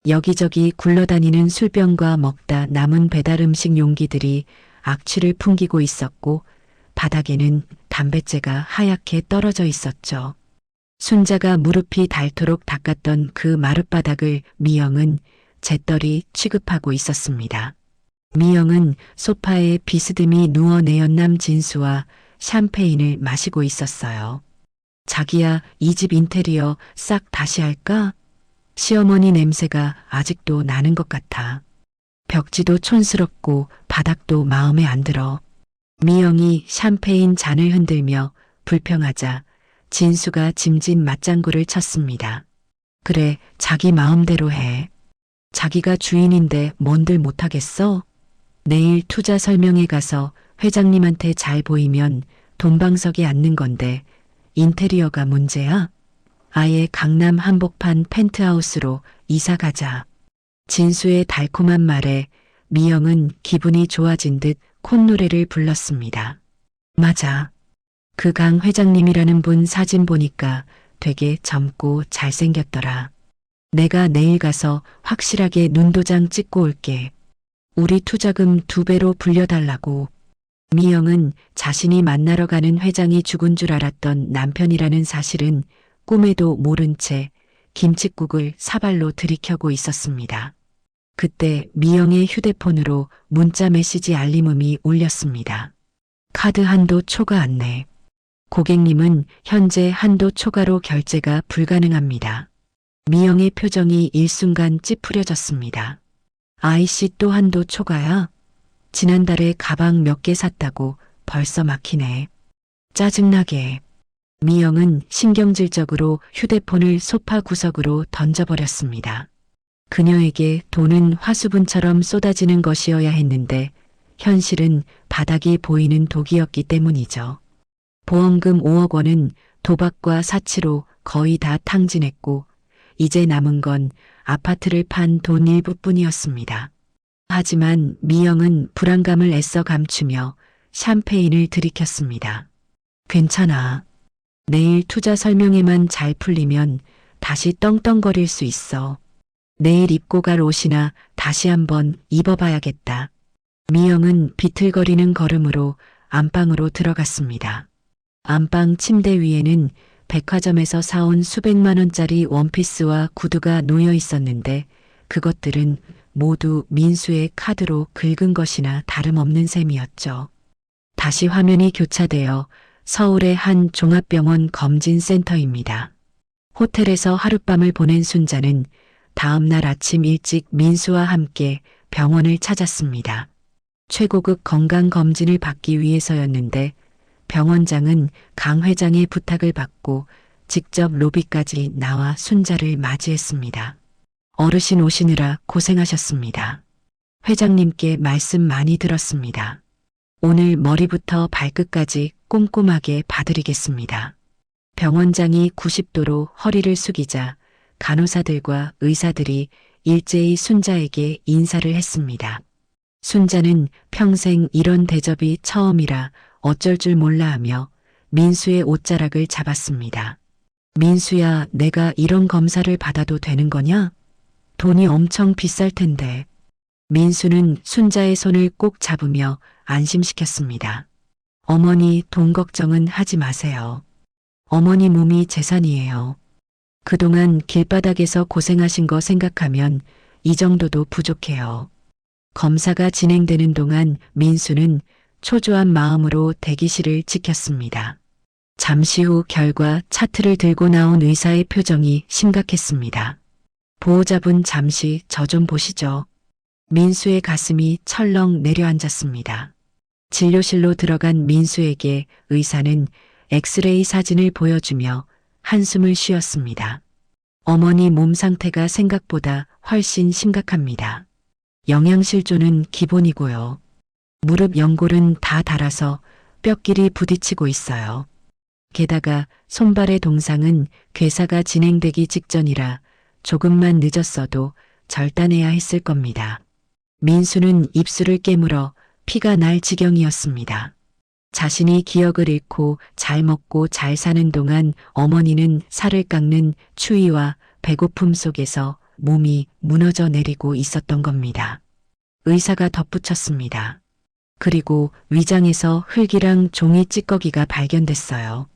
여기저기 굴러다니는 술병과 먹다 남은 배달 음식 용기들이 악취를 풍기고 있었고 바닥에는 담뱃재가 하얗게 떨어져 있었죠. 순자가 무릎이 닳도록 닦았던 그 마룻바닥을 미영은 재떨이 취급하고 있었습니다. 미영은 소파에 비스듬히 누워 내연남 진수와 샴페인을 마시고 있었어요. 자기야, 이 집 인테리어 싹 다시 할까? 시어머니 냄새가 아직도 나는 것 같아. 벽지도 촌스럽고 바닥도 마음에 안 들어. 미영이 샴페인 잔을 흔들며 불평하자 진수가 짐진 맞장구를 쳤습니다. 그래, 자기 마음대로 해. 자기가 주인인데 뭔들 못하겠어? 내일 투자 설명회 가서 회장님한테 잘 보이면 돈방석에 앉는 건데 인테리어가 문제야? 아예 강남 한복판 펜트하우스로 이사 가자. 진수의 달콤한 말에 미영은 기분이 좋아진 듯 콧노래를 불렀습니다. 맞아. 그 강 회장님이라는 분 사진 보니까 되게 젊고 잘생겼더라. 내가 내일 가서 확실하게 눈도장 찍고 올게. 우리 투자금 2배로 불려달라고. 미영은 자신이 만나러 가는 회장이 죽은 줄 알았던 남편이라는 사실은 꿈에도 모른 채 김칫국을 사발로 들이켜고 있었습니다. 그때 미영의 휴대폰으로 문자 메시지 알림음이 울렸습니다. 카드 한도 초과 안내. 고객님은 현재 한도 초과로 결제가 불가능합니다. 미영의 표정이 일순간 찌푸려졌습니다. 아이씨, 또 한도 초과야? 지난달에 가방 몇 개 샀다고 벌써 막히네. 짜증나게. 미영은 신경질적으로 휴대폰을 소파 구석으로 던져버렸습니다. 그녀에게 돈은 화수분처럼 쏟아지는 것이어야 했는데 현실은 바닥이 보이는 독이었기 때문이죠. 보험금 5억 원은 도박과 사치로 거의 다 탕진했고 이제 남은 건 아파트를 판 돈 일부뿐이었습니다. 하지만 미영은 불안감을 애써 감추며 샴페인을 들이켰습니다. 괜찮아. 내일 투자 설명회만 잘 풀리면 다시 떵떵거릴 수 있어. 내일 입고 갈 옷이나 다시 한번 입어봐야겠다. 미영은 비틀거리는 걸음으로 안방으로 들어갔습니다. 안방 침대 위에는 백화점에서 사온 수백만 원짜리 원피스와 구두가 놓여 있었는데 그것들은 모두 민수의 카드로 긁은 것이나 다름없는 셈이었죠. 다시 화면이 교차되어 서울의 한 종합병원 검진센터입니다. 호텔에서 하룻밤을 보낸 순자는 다음 날 아침 일찍 민수와 함께 병원을 찾았습니다. 최고급 건강검진을 받기 위해서였는데 병원장은 강 회장의 부탁을 받고 직접 로비까지 나와 순자를 맞이했습니다. 어르신 오시느라 고생하셨습니다. 회장님께 말씀 많이 들었습니다. 오늘 머리부터 발끝까지 꼼꼼하게 봐드리겠습니다. 병원장이 90도로 허리를 숙이자 간호사들과 의사들이 일제히 순자에게 인사를 했습니다. 순자는 평생 이런 대접이 처음이라 어쩔 줄 몰라 하며 민수의 옷자락을 잡았습니다. 민수야, 내가 이런 검사를 받아도 되는 거냐? 돈이 엄청 비쌀 텐데. 민수는 순자의 손을 꼭 잡으며 안심시켰습니다. 어머니, 돈 걱정은 하지 마세요. 어머니 몸이 재산이에요. 그동안 길바닥에서 고생하신 거 생각하면 이 정도도 부족해요. 검사가 진행되는 동안 민수는 초조한 마음으로 대기실을 지켰습니다. 잠시 후 결과 차트를 들고 나온 의사의 표정이 심각했습니다. 보호자분 잠시 저 좀 보시죠. 민수의 가슴이 철렁 내려앉았습니다. 진료실로 들어간 민수에게 의사는 엑스레이 사진을 보여주며 한숨을 쉬었습니다. 어머니 몸 상태가 생각보다 훨씬 심각합니다. 영양실조는 기본이고요. 무릎 연골은 다 닳아서 뼈끼리 부딪히고 있어요. 게다가 손발의 동상은 괴사가 진행되기 직전이라 조금만 늦었어도 절단해야 했을 겁니다. 민수는 입술을 깨물어 피가 날 지경이었습니다. 자신이 기억을 잃고 잘 먹고 잘 사는 동안 어머니는 살을 깎는 추위와 배고픔 속에서 몸이 무너져 내리고 있었던 겁니다. 의사가 덧붙였습니다. 그리고 위장에서 흙이랑 종이 찌꺼기가 발견됐어요.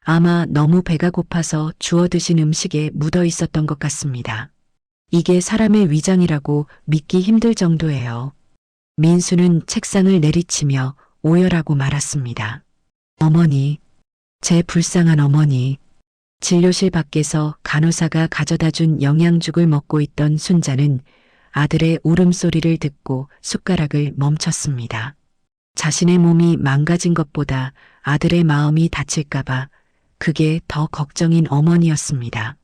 아마 너무 배가 고파서 주워 드신 음식에 묻어 있었던 것 같습니다. 이게 사람의 위장이라고 믿기 힘들 정도예요. 민수는 책상을 내리치며 오열하고 말았습니다. 어머니, 제 불쌍한 어머니. 진료실 밖에서 간호사가 가져다 준 영양죽을 먹고 있던 순자는 아들의 울음소리를 듣고 숟가락을 멈췄습니다. 자신의 몸이 망가진 것보다 아들의 마음이 다칠까봐 그게 더 걱정인 어머니였습니다.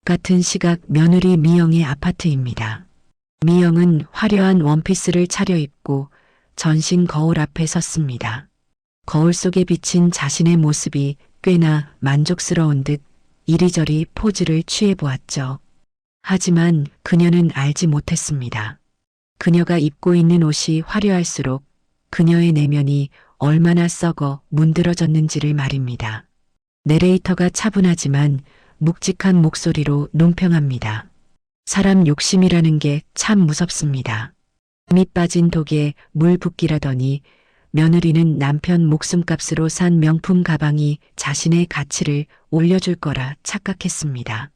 같은 시각 며느리 미영의 아파트입니다. 미영은 화려한 원피스를 차려입고 전신 거울 앞에 섰습니다. 거울 속에 비친 자신의 모습이 꽤나 만족스러운 듯 이리저리 포즈를 취해보았죠. 하지만 그녀는 알지 못했습니다. 그녀가 입고 있는 옷이 화려할수록 그녀의 내면이 얼마나 썩어 문드러졌는지를 말입니다. 내레이터가 차분하지만 묵직한 목소리로 논평합니다. 사람 욕심이라는 게 참 무섭습니다. 힘이 빠진 독에 물 붓기라더니 며느리는 남편 목숨값으로 산 명품 가방이 자신의 가치를 올려줄 거라 착각했습니다.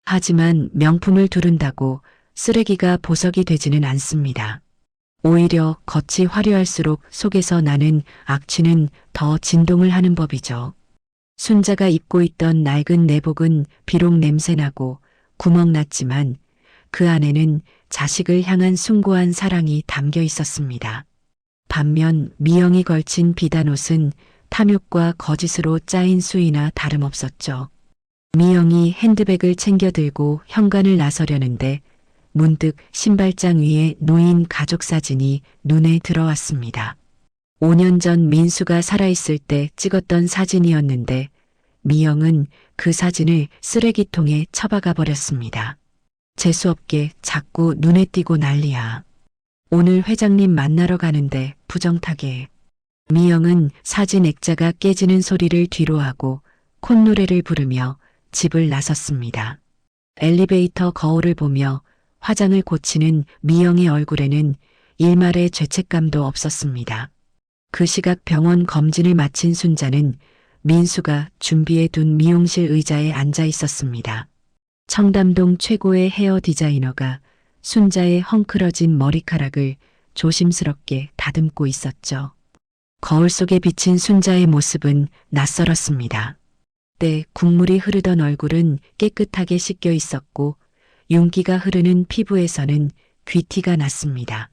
하지만 명품을 두른다고 쓰레기가 보석이 되지는 않습니다. 오히려 겉이 화려할수록 속에서 나는 악취는 더 진동을 하는 법이죠. 순자가 입고 있던 낡은 내복은 비록 냄새나고 구멍났지만 그 안에는 자식을 향한 숭고한 사랑이 담겨 있었습니다. 반면 미영이 걸친 비단옷은 탐욕과 거짓으로 짜인 수위나 다름없었죠. 미영이 핸드백을 챙겨 들고 현관을 나서려는데 문득 신발장 위에 놓인 가족 사진이 눈에 들어왔습니다. 5년 전 민수가 살아있을 때 찍었던 사진이었는데 미영은 그 사진을 쓰레기통에 처박아 버렸습니다. 재수없게 자꾸 눈에 띄고 난리야. 오늘 회장님 만나러 가는데 부정타게. 미영은 사진 액자가 깨지는 소리를 뒤로하고 콧노래를 부르며 집을 나섰습니다. 엘리베이터 거울을 보며 화장을 고치는 미영의 얼굴에는 일말의 죄책감도 없었습니다. 그 시각 병원 검진을 마친 순자는 민수가 준비해 둔 미용실 의자에 앉아 있었습니다. 청담동 최고의 헤어 디자이너가 순자의 헝클어진 머리카락을 조심스럽게 다듬고 있었죠. 거울 속에 비친 순자의 모습은 낯설었습니다. 때 국물이 흐르던 얼굴은 깨끗하게 씻겨 있었고 윤기가 흐르는 피부에서는 귀티가 났습니다.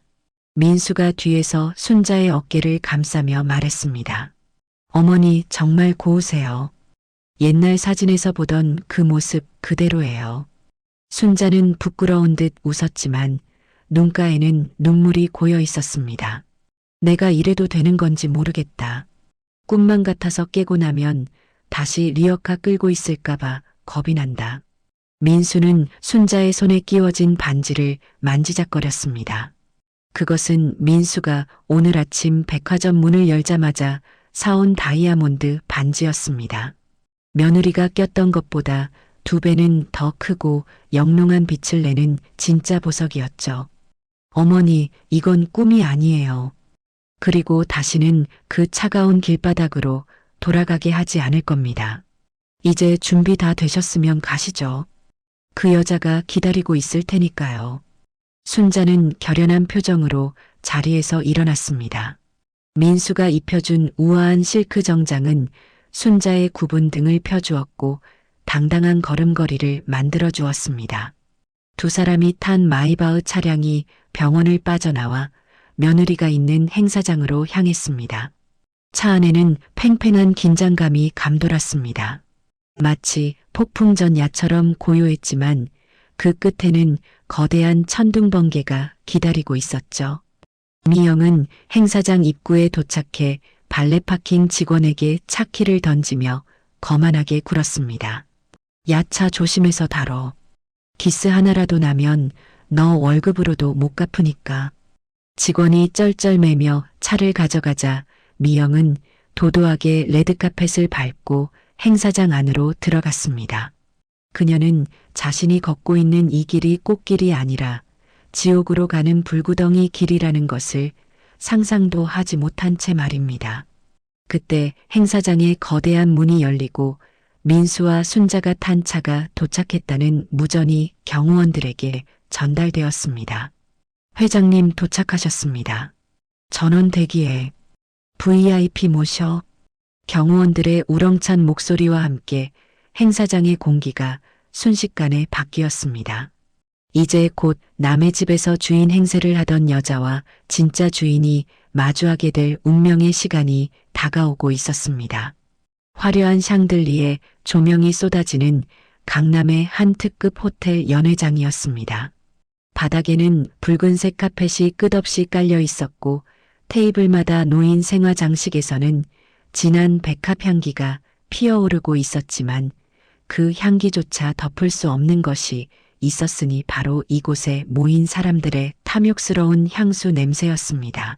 민수가 뒤에서 순자의 어깨를 감싸며 말했습니다. 어머니 정말 고우세요. 옛날 사진에서 보던 그 모습 그대로예요. 순자는 부끄러운 듯 웃었지만 눈가에는 눈물이 고여 있었습니다. 내가 이래도 되는 건지 모르겠다. 꿈만 같아서 깨고 나면 다시 리어카 끌고 있을까봐 겁이 난다. 민수는 순자의 손에 끼워진 반지를 만지작거렸습니다. 그것은 민수가 오늘 아침 백화점 문을 열자마자 사온 다이아몬드 반지였습니다. 며느리가 꼈던 것보다 2배는 더 크고 영롱한 빛을 내는 진짜 보석이었죠. 어머니, 이건 꿈이 아니에요. 그리고 다시는 그 차가운 길바닥으로 돌아가게 하지 않을 겁니다. 이제 준비 다 되셨으면 가시죠. 그 여자가 기다리고 있을 테니까요. 순자는 결연한 표정으로 자리에서 일어났습니다. 민수가 입혀준 우아한 실크 정장은 순자의 굽은 등을 펴주었고 당당한 걸음걸이를 만들어 주었습니다. 두 사람이 탄 마이바흐 차량이 병원을 빠져나와 며느리가 있는 행사장으로 향했습니다. 차 안에는 팽팽한 긴장감이 감돌았습니다. 마치 폭풍전 야처럼 고요했지만 그 끝에는 거대한 천둥번개가 기다리고 있었죠. 미영은 행사장 입구에 도착해 발레 파킹 직원에게 차 키를 던지며 거만하게 굴었습니다. 야, 차 조심해서 다뤄. 기스 하나라도 나면 너 월급으로도 못 갚으니까. 직원이 쩔쩔매며 차를 가져가자 미영은 도도하게 레드카펫을 밟고 행사장 안으로 들어갔습니다. 그녀는 자신이 걷고 있는 이 길이 꽃길이 아니라 지옥으로 가는 불구덩이 길이라는 것을 상상도 하지 못한 채 말입니다. 그때 행사장의 거대한 문이 열리고 민수와 순자가 탄 차가 도착했다는 무전이 경호원들에게 전달되었습니다. 회장님 도착하셨습니다. 전원 대기에 VIP 모셔. 경호원들의 우렁찬 목소리와 함께 행사장의 공기가 순식간에 바뀌었습니다. 이제 곧 남의 집에서 주인 행세를 하던 여자와 진짜 주인이 마주하게 될 운명의 시간이 다가오고 있었습니다. 화려한 샹들리에 조명이 쏟아지는 강남의 한 특급 호텔 연회장이었습니다. 바닥에는 붉은색 카펫이 끝없이 깔려 있었고 테이블마다 놓인 생화 장식에서는 진한 백합 향기가 피어오르고 있었지만 그 향기조차 덮을 수 없는 것이 있었으니 바로 이곳에 모인 사람들의 탐욕스러운 향수 냄새였습니다.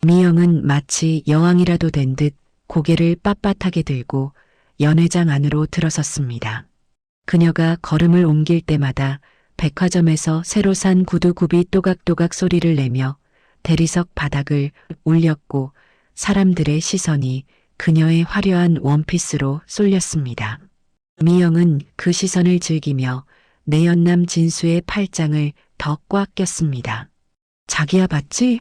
미영은 마치 여왕이라도 된 듯 고개를 빳빳하게 들고 연회장 안으로 들어섰습니다. 그녀가 걸음을 옮길 때마다 백화점에서 새로 산 구두굽이 또각또각 소리를 내며 대리석 바닥을 울렸고 사람들의 시선이 그녀의 화려한 원피스로 쏠렸습니다. 미영은 그 시선을 즐기며 내연남 진수의 팔짱을 더 꽉 꼈습니다. 자기야 봤지?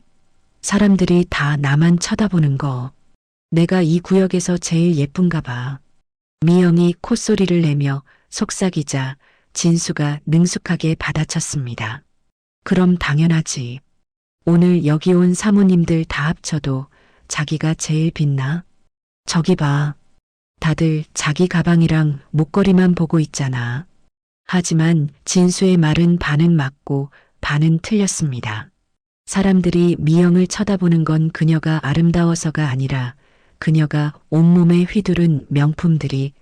사람들이 다 나만 쳐다보는 거. 내가 이 구역에서 제일 예쁜가 봐. 미영이 콧소리를 내며 속삭이자 진수가 능숙하게 받아쳤습니다. 그럼 당연하지. 오늘 여기 온 사모님들 다 합쳐도 자기가 제일 빛나? 저기 봐. 다들 자기 가방이랑 목걸이만 보고 있잖아. 하지만 진수의 말은 반은 맞고 반은 틀렸습니다. 사람들이 미영을 쳐다보는 건 그녀가 아름다워서가 아니라 그녀가 온몸에 휘두른 명품들이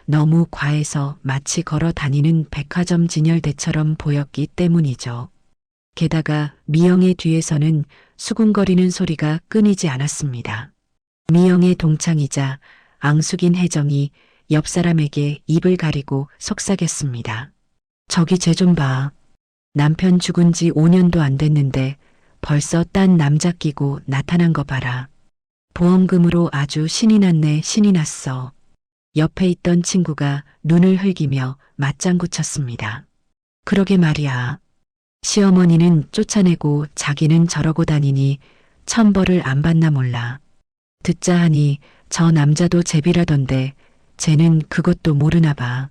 너무 과해서 마치 걸어 다니는 백화점 진열대처럼 보였기 때문이죠. 게다가 미영의 뒤에서는 수군거리는 소리가 끊이지 않았습니다. 미영의 동창이자 앙숙인 혜정이 옆 사람에게 입을 가리고 속삭였습니다. 저기 쟤 좀 봐. 남편 죽은 지 5년도 안 됐는데 벌써 딴 남자 끼고 나타난 거 봐라. 보험금으로 아주 신이 났네, 신이 났어. 옆에 있던 친구가 눈을 흘기며 맞장구 쳤습니다. 그러게 말이야. 시어머니는 쫓아내고 자기는 저러고 다니니 천벌을 안 받나 몰라. 듣자 하니 저 남자도 제비라던데 쟤는 그것도 모르나 봐.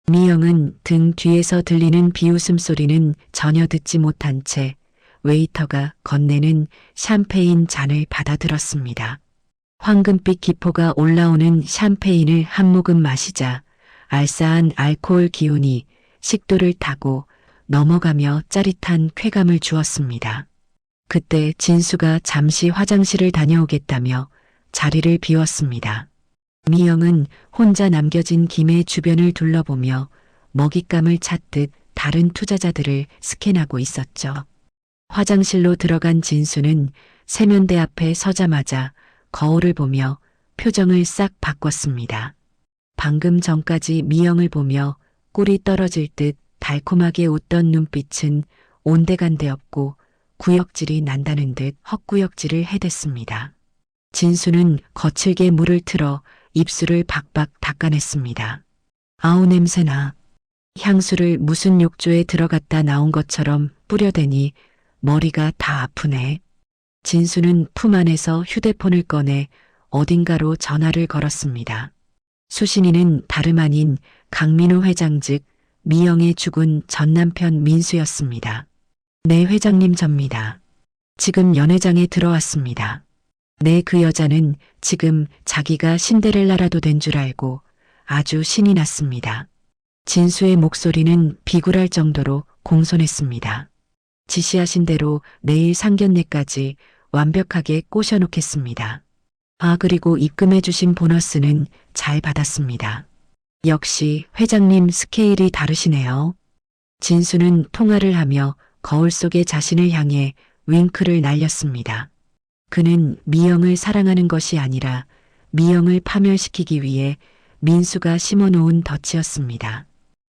미영은 등 뒤에서 들리는 비웃음 소리는 전혀 듣지 못한 채 웨이터가 건네는 샴페인 잔을 받아들었습니다. 황금빛 기포가 올라오는 샴페인을 한 모금 마시자 알싸한 알코올 기운이 식도를 타고 넘어가며 짜릿한 쾌감을 주었습니다. 그때 진수가 잠시 화장실을 다녀오겠다며 자리를 비웠습니다. 미영은 혼자 남겨진 김의 주변을 둘러보며 먹잇감을 찾듯 다른 투자자들을 스캔하고 있었죠. 화장실로 들어간 진수는 세면대 앞에 서자마자 거울을 보며 표정을 싹 바꿨습니다. 방금 전까지 미영을 보며 꿀이 떨어질 듯 달콤하게 웃던 눈빛은 온데간데 없고 구역질이 난다는 듯 헛구역질을 해댔습니다. 진수는 거칠게 물을 틀어 입술을 박박 닦아냈습니다. 아우 냄새나. 향수를 무슨 욕조에 들어갔다 나온 것처럼 뿌려대니 머리가 다 아프네. 진수는 품 안에서 휴대폰을 꺼내 어딘가로 전화를 걸었습니다. 수신이는 다름 아닌 강민호 회장 즉 미영의 죽은 전 남편 민수였습니다. 네 회장님 접니다. 지금 연회장에 들어왔습니다. 네 그 여자는 지금 자기가 신데렐라라도 된 줄 알고 아주 신이 났습니다. 진수의 목소리는 비굴할 정도로 공손했습니다. 지시하신 대로 내일 상견례까지 완벽하게 꼬셔놓겠습니다. 아 그리고 입금해 주신 보너스는 잘 받았습니다. 역시 회장님 스케일이 다르시네요. 진수는 통화를 하며 거울 속의 자신을 향해 윙크를 날렸습니다. 그는 미영을 사랑하는 것이 아니라 미영을 파멸시키기 위해 민수가 심어놓은 덫이었습니다.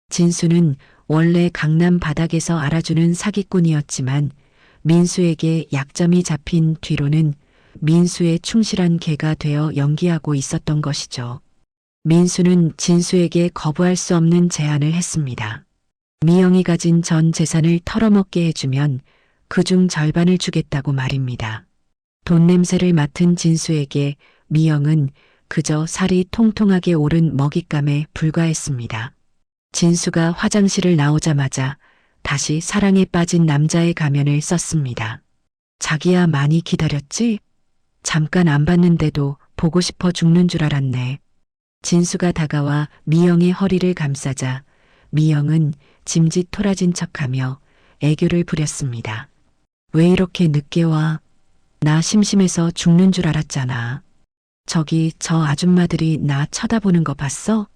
진수는 원래 강남 바닥에서 알아주는 사기꾼이었지만 민수에게 약점이 잡힌 뒤로는 민수의 충실한 개가 되어 연기하고 있었던 것이죠. 민수는 진수에게 거부할 수 없는 제안을 했습니다. 미영이 가진 전 재산을 털어먹게 해주면 그중 절반을 주겠다고 말입니다. 돈 냄새를 맡은 진수에게 미영은 그저 살이 통통하게 오른 먹잇감에 불과했습니다. 진수가 화장실을 나오자마자 다시 사랑에 빠진 남자의 가면을 썼습니다. 자기야 많이 기다렸지? 잠깐 안 봤는데도 보고 싶어 죽는 줄 알았네. 진수가 다가와 미영의 허리를 감싸자 미영은 짐짓 토라진 척하며 애교를 부렸습니다. 왜 이렇게 늦게 와? 나 심심해서 죽는 줄 알았잖아. 저기 저 아줌마들이 나 쳐다보는 거 봤어?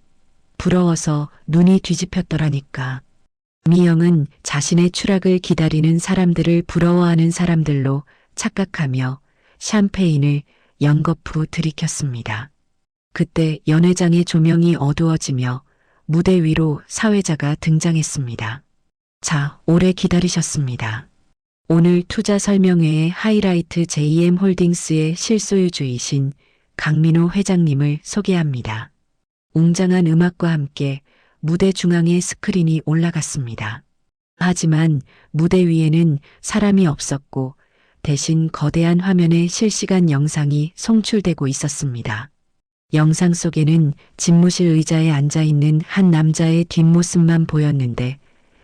부러워서 눈이 뒤집혔더라니까. 미영은 자신의 추락을 기다리는 사람들을 부러워하는 사람들로 착각하며 샴페인을 연거푸 들이켰습니다. 그때 연회장의 조명이 어두워지며 무대 위로 사회자가 등장했습니다. 자, 오래 기다리셨습니다. 오늘 투자 설명회의 하이라이트 JM홀딩스의 실소유주이신 강민호 회장님을 소개합니다. 웅장한 음악과 함께 무대 중앙에 스크린이 올라갔습니다. 하지만 무대 위에는 사람이 없었고 대신 거대한 화면에 실시간 영상이 송출되고 있었습니다. 영상 속에는 집무실 의자에 앉아있는 한 남자의 뒷모습만 보였는데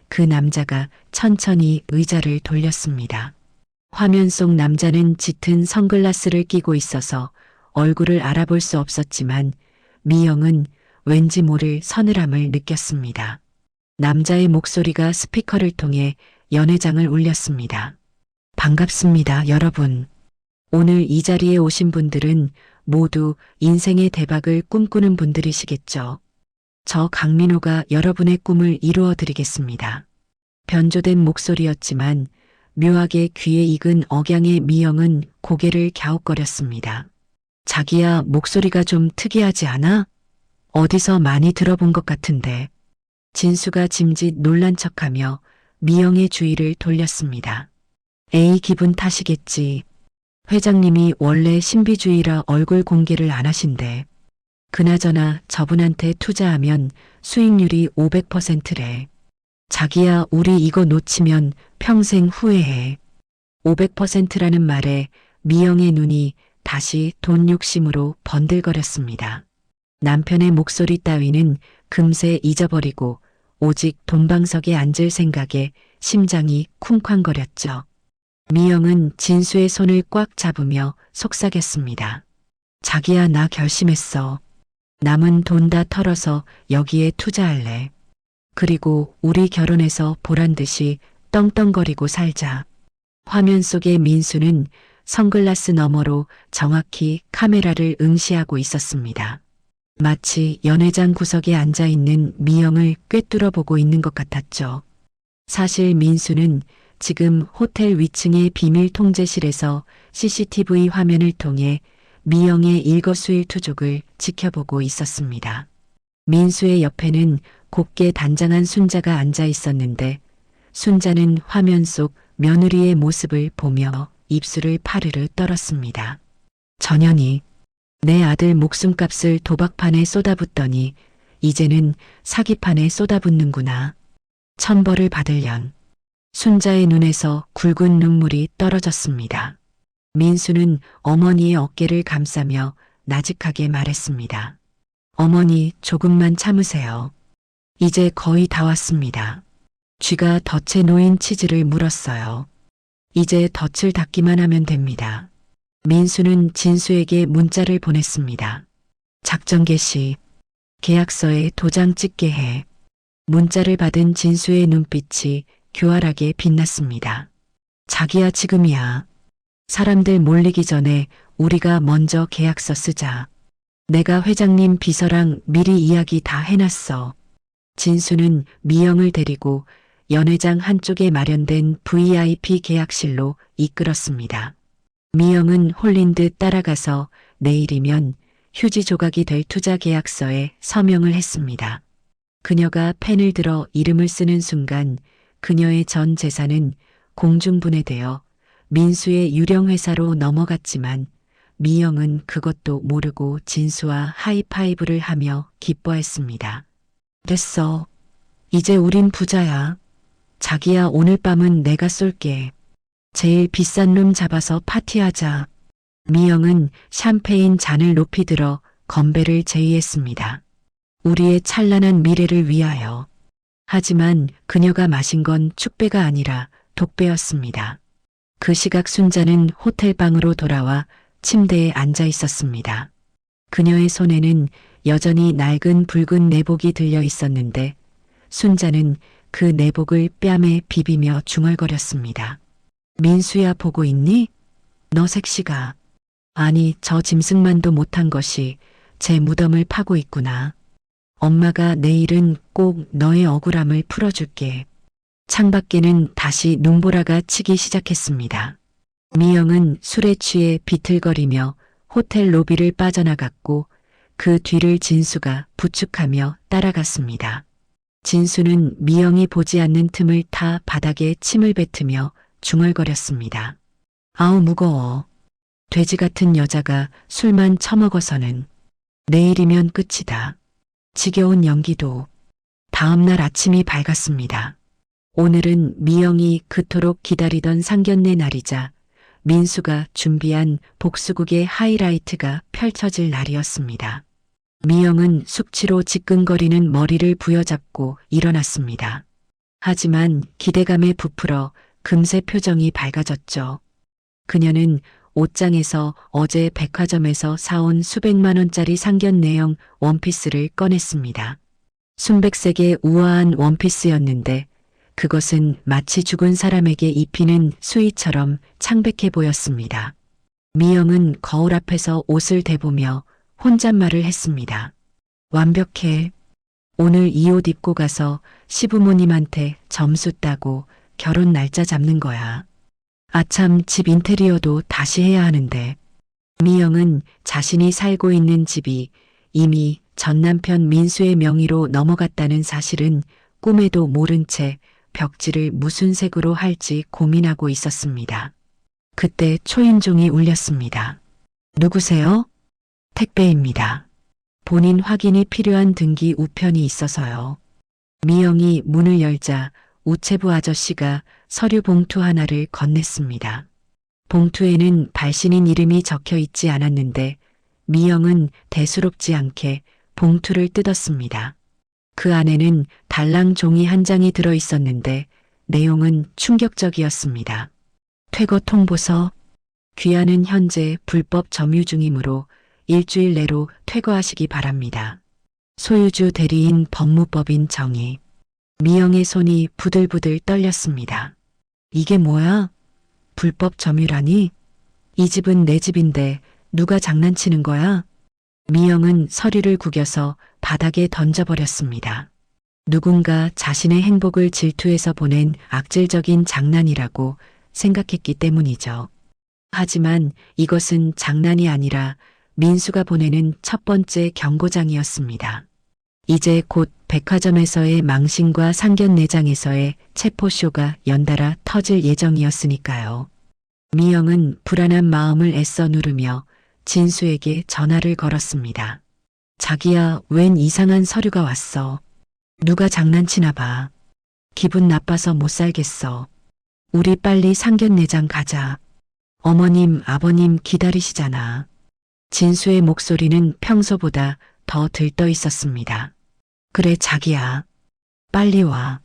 그 남자가 천천히 의자를 돌렸습니다. 화면 속 남자는 짙은 선글라스를 끼고 있어서 얼굴을 알아볼 수 없었지만 미영은 왠지 모를 서늘함을 느꼈습니다. 남자의 목소리가 스피커를 통해 연회장을 울렸습니다. 반갑습니다, 여러분. 오늘 이 자리에 오신 분들은 모두 인생의 대박을 꿈꾸는 분들이시겠죠. 저 강민호가 여러분의 꿈을 이루어 드리겠습니다. 변조된 목소리였지만 묘하게 귀에 익은 억양의 미영은 고개를 갸웃거렸습니다. 자기야, 목소리가 좀 특이하지 않아? 어디서 많이 들어본 것 같은데. 진수가 짐짓 놀란 척하며 미영의 주의를 돌렸습니다. 에이, 기분 탓이겠지. 회장님이 원래 신비주의라 얼굴 공개를 안 하신대. 그나저나 저분한테 투자하면 수익률이 500%래. 자기야, 우리 이거 놓치면 평생 후회해. 500%라는 말에 미영의 눈이 다시 돈 욕심으로 번들거렸습니다. 남편의 목소리 따위는 금세 잊어버리고 오직 돈방석에 앉을 생각에 심장이 쿵쾅거렸죠. 미영은 진수의 손을 꽉 잡으며 속삭였습니다. 자기야, 나 결심했어. 남은 돈 다 털어서 여기에 투자할래. 그리고 우리 결혼해서 보란듯이 떵떵거리고 살자. 화면 속의 민수는 선글라스 너머로 정확히 카메라를 응시하고 있었습니다. 마치 연회장 구석에 앉아있는 미영을 꿰뚫어 보고 있는 것 같았죠. 사실 민수는 지금 호텔 위층의 비밀 통제실에서 CCTV 화면을 통해 미영의 일거수일투족을 지켜보고 있었습니다. 민수의 옆에는 곱게 단장한 순자가 앉아 있었는데 순자는 화면 속 며느리의 모습을 보며 입술을 파르르 떨었습니다. 전현이, 내 아들 목숨값을 도박판에 쏟아붓더니 이제는 사기판에 쏟아붓는구나. 천벌을 받으련. 순자의 눈에서 굵은 눈물이 떨어졌습니다. 민수는 어머니의 어깨를 감싸며 나직하게 말했습니다. 어머니, 조금만 참으세요. 이제 거의 다 왔습니다. 쥐가 덫에 놓인 치즈를 물었어요. 이제 덫을 닫기만 하면 됩니다. 민수는 진수에게 문자를 보냈습니다. 작전 개시. 계약서에 도장 찍게 해. 문자를 받은 진수의 눈빛이 교활하게 빛났습니다. 자기야, 지금이야. 사람들 몰리기 전에 우리가 먼저 계약서 쓰자. 내가 회장님 비서랑 미리 이야기 다 해놨어. 진수는 미영을 데리고 연회장 한쪽에 마련된 VIP 계약실로 이끌었습니다. 미영은 홀린 듯 따라가서 내일이면 휴지 조각이 될 투자 계약서에 서명을 했습니다. 그녀가 펜을 들어 이름을 쓰는 순간 그녀의 전 재산은 공중분해되어 민수의 유령 회사로 넘어갔지만 미영은 그것도 모르고 진수와 하이파이브를 하며 기뻐했습니다. 됐어. 이제 우린 부자야. 자기야, 오늘 밤은 내가 쏠게. 제일 비싼 룸 잡아서 파티하자. 미영은 샴페인 잔을 높이 들어 건배를 제의했습니다. 우리의 찬란한 미래를 위하여. 하지만 그녀가 마신 건 축배가 아니라 독배였습니다. 그 시각 순자는 호텔방으로 돌아와 침대에 앉아 있었습니다. 그녀의 손에는 여전히 낡은 붉은 내복이 들려 있었는데 순자는 그 내복을 뺨에 비비며 중얼거렸습니다. 민수야, 보고 있니? 너 색시가. 아니, 저 짐승만도 못한 것이 제 무덤을 파고 있구나. 엄마가 내일은 꼭 너의 억울함을 풀어줄게. 창밖에는 다시 눈보라가 치기 시작했습니다. 미영은 술에 취해 비틀거리며 호텔 로비를 빠져나갔고 그 뒤를 진수가 부축하며 따라갔습니다. 진수는 미영이 보지 않는 틈을 타 바닥에 침을 뱉으며 중얼거렸습니다. 아우, 무거워. 돼지 같은 여자가 술만 처먹어서는. 내일이면 끝이다. 지겨운 연기도. 다음 날 아침이 밝았습니다. 오늘은 미영이 그토록 기다리던 상견례 날이자 민수가 준비한 복수극의 하이라이트가 펼쳐질 날이었습니다. 미영은 숙취로 지끈거리는 머리를 부여잡고 일어났습니다. 하지만 기대감에 부풀어 금세 표정이 밝아졌죠. 그녀는 옷장에서 어제 백화점에서 사온 수백만 원짜리 상견 내용 원피스를 꺼냈습니다. 순백색의 우아한 원피스였는데 그것은 마치 죽은 사람에게 입히는 수의처럼 창백해 보였습니다. 미영은 거울 앞에서 옷을 대보며 혼잣말을 했습니다. 완벽해. 오늘 이 옷 입고 가서 시부모님한테 점수 따고 결혼 날짜 잡는 거야. 아참, 집 인테리어도 다시 해야 하는데. 미영은 자신이 살고 있는 집이 이미 전 남편 민수의 명의로 넘어갔다는 사실은 꿈에도 모른 채 벽지를 무슨 색으로 할지 고민하고 있었습니다. 그때 초인종이 울렸습니다. 누구세요? 택배입니다. 본인 확인이 필요한 등기 우편이 있어서요. 미영이 문을 열자 우체부 아저씨가 서류 봉투 하나를 건넸습니다. 봉투에는 발신인 이름이 적혀 있지 않았는데 미영은 대수롭지 않게 봉투를 뜯었습니다. 그 안에는 달랑 종이 한 장이 들어 있었는데 내용은 충격적이었습니다. 퇴거 통보서. 귀하는 현재 불법 점유 중이므로 일주일 내로 퇴거하시기 바랍니다. 소유주 대리인 법무법인 정의. 미영의 손이 부들부들 떨렸습니다. 이게 뭐야? 불법 점유라니? 이 집은 내 집인데 누가 장난치는 거야? 미영은 서류를 구겨서 바닥에 던져버렸습니다. 누군가 자신의 행복을 질투해서 보낸 악질적인 장난이라고 생각했기 때문이죠. 하지만 이것은 장난이 아니라 민수가 보내는 첫 번째 경고장이었습니다. 이제 곧 백화점에서의 망신과 상견례장에서의 체포쇼가 연달아 터질 예정이었으니까요. 미영은 불안한 마음을 애써 누르며 진수에게 전화를 걸었습니다. 자기야, 웬 이상한 서류가 왔어. 누가 장난치나 봐. 기분 나빠서 못 살겠어. 우리 빨리 상견례장 가자. 어머님, 아버님 기다리시잖아. 진수의 목소리는 평소보다 더 들떠 있었습니다. 그래, 자기야. 빨리 와.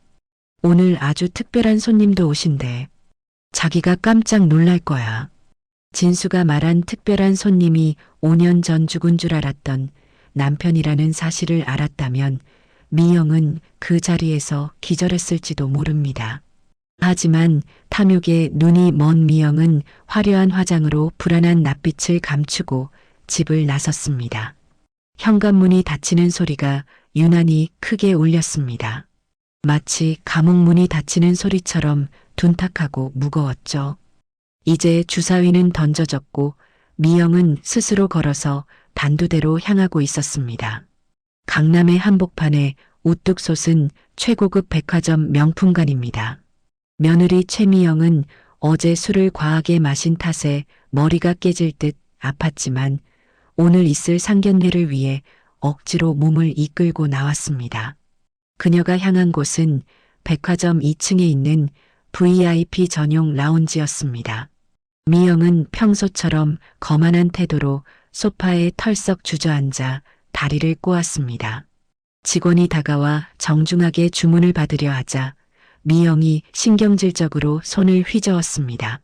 오늘 아주 특별한 손님도 오신대. 자기가 깜짝 놀랄 거야. 진수가 말한 특별한 손님이 5년 전 죽은 줄 알았던 남편이라는 사실을 알았다면 미영은 그 자리에서 기절했을지도 모릅니다. 하지만 탐욕에 눈이 먼 미영은 화려한 화장으로 불안한 낯빛을 감추고 집을 나섰습니다. 현관문이 닫히는 소리가 유난히 크게 울렸습니다. 마치 감옥문이 닫히는 소리처럼 둔탁하고 무거웠죠. 이제 주사위는 던져졌고 미영은 스스로 걸어서 단두대로 향하고 있었습니다. 강남의 한복판에 우뚝 솟은 최고급 백화점 명품관입니다. 며느리 최미영은 어제 술을 과하게 마신 탓에 머리가 깨질 듯 아팠지만 오늘 있을 상견례를 위해 억지로 몸을 이끌고 나왔습니다. 그녀가 향한 곳은 백화점 2층에 있는 VIP 전용 라운지였습니다. 미영은 평소처럼 거만한 태도로 소파에 털썩 주저앉아 다리를 꼬았습니다. 직원이 다가와 정중하게 주문을 받으려 하자 미영이 신경질적으로 손을 휘저었습니다.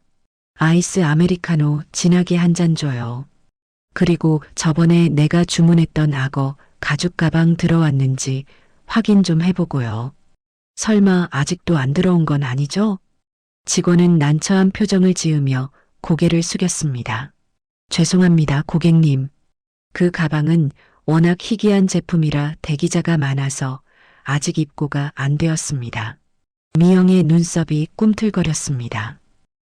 아이스 아메리카노 진하게 한 잔 줘요. 그리고 저번에 내가 주문했던 악어 가죽 가방 들어왔는지 확인 좀 해보고요. 설마 아직도 안 들어온 건 아니죠? 직원은 난처한 표정을 지으며 고개를 숙였습니다. 죄송합니다, 고객님. 그 가방은 워낙 희귀한 제품이라 대기자가 많아서 아직 입고가 안 되었습니다. 미영의 눈썹이 꿈틀거렸습니다.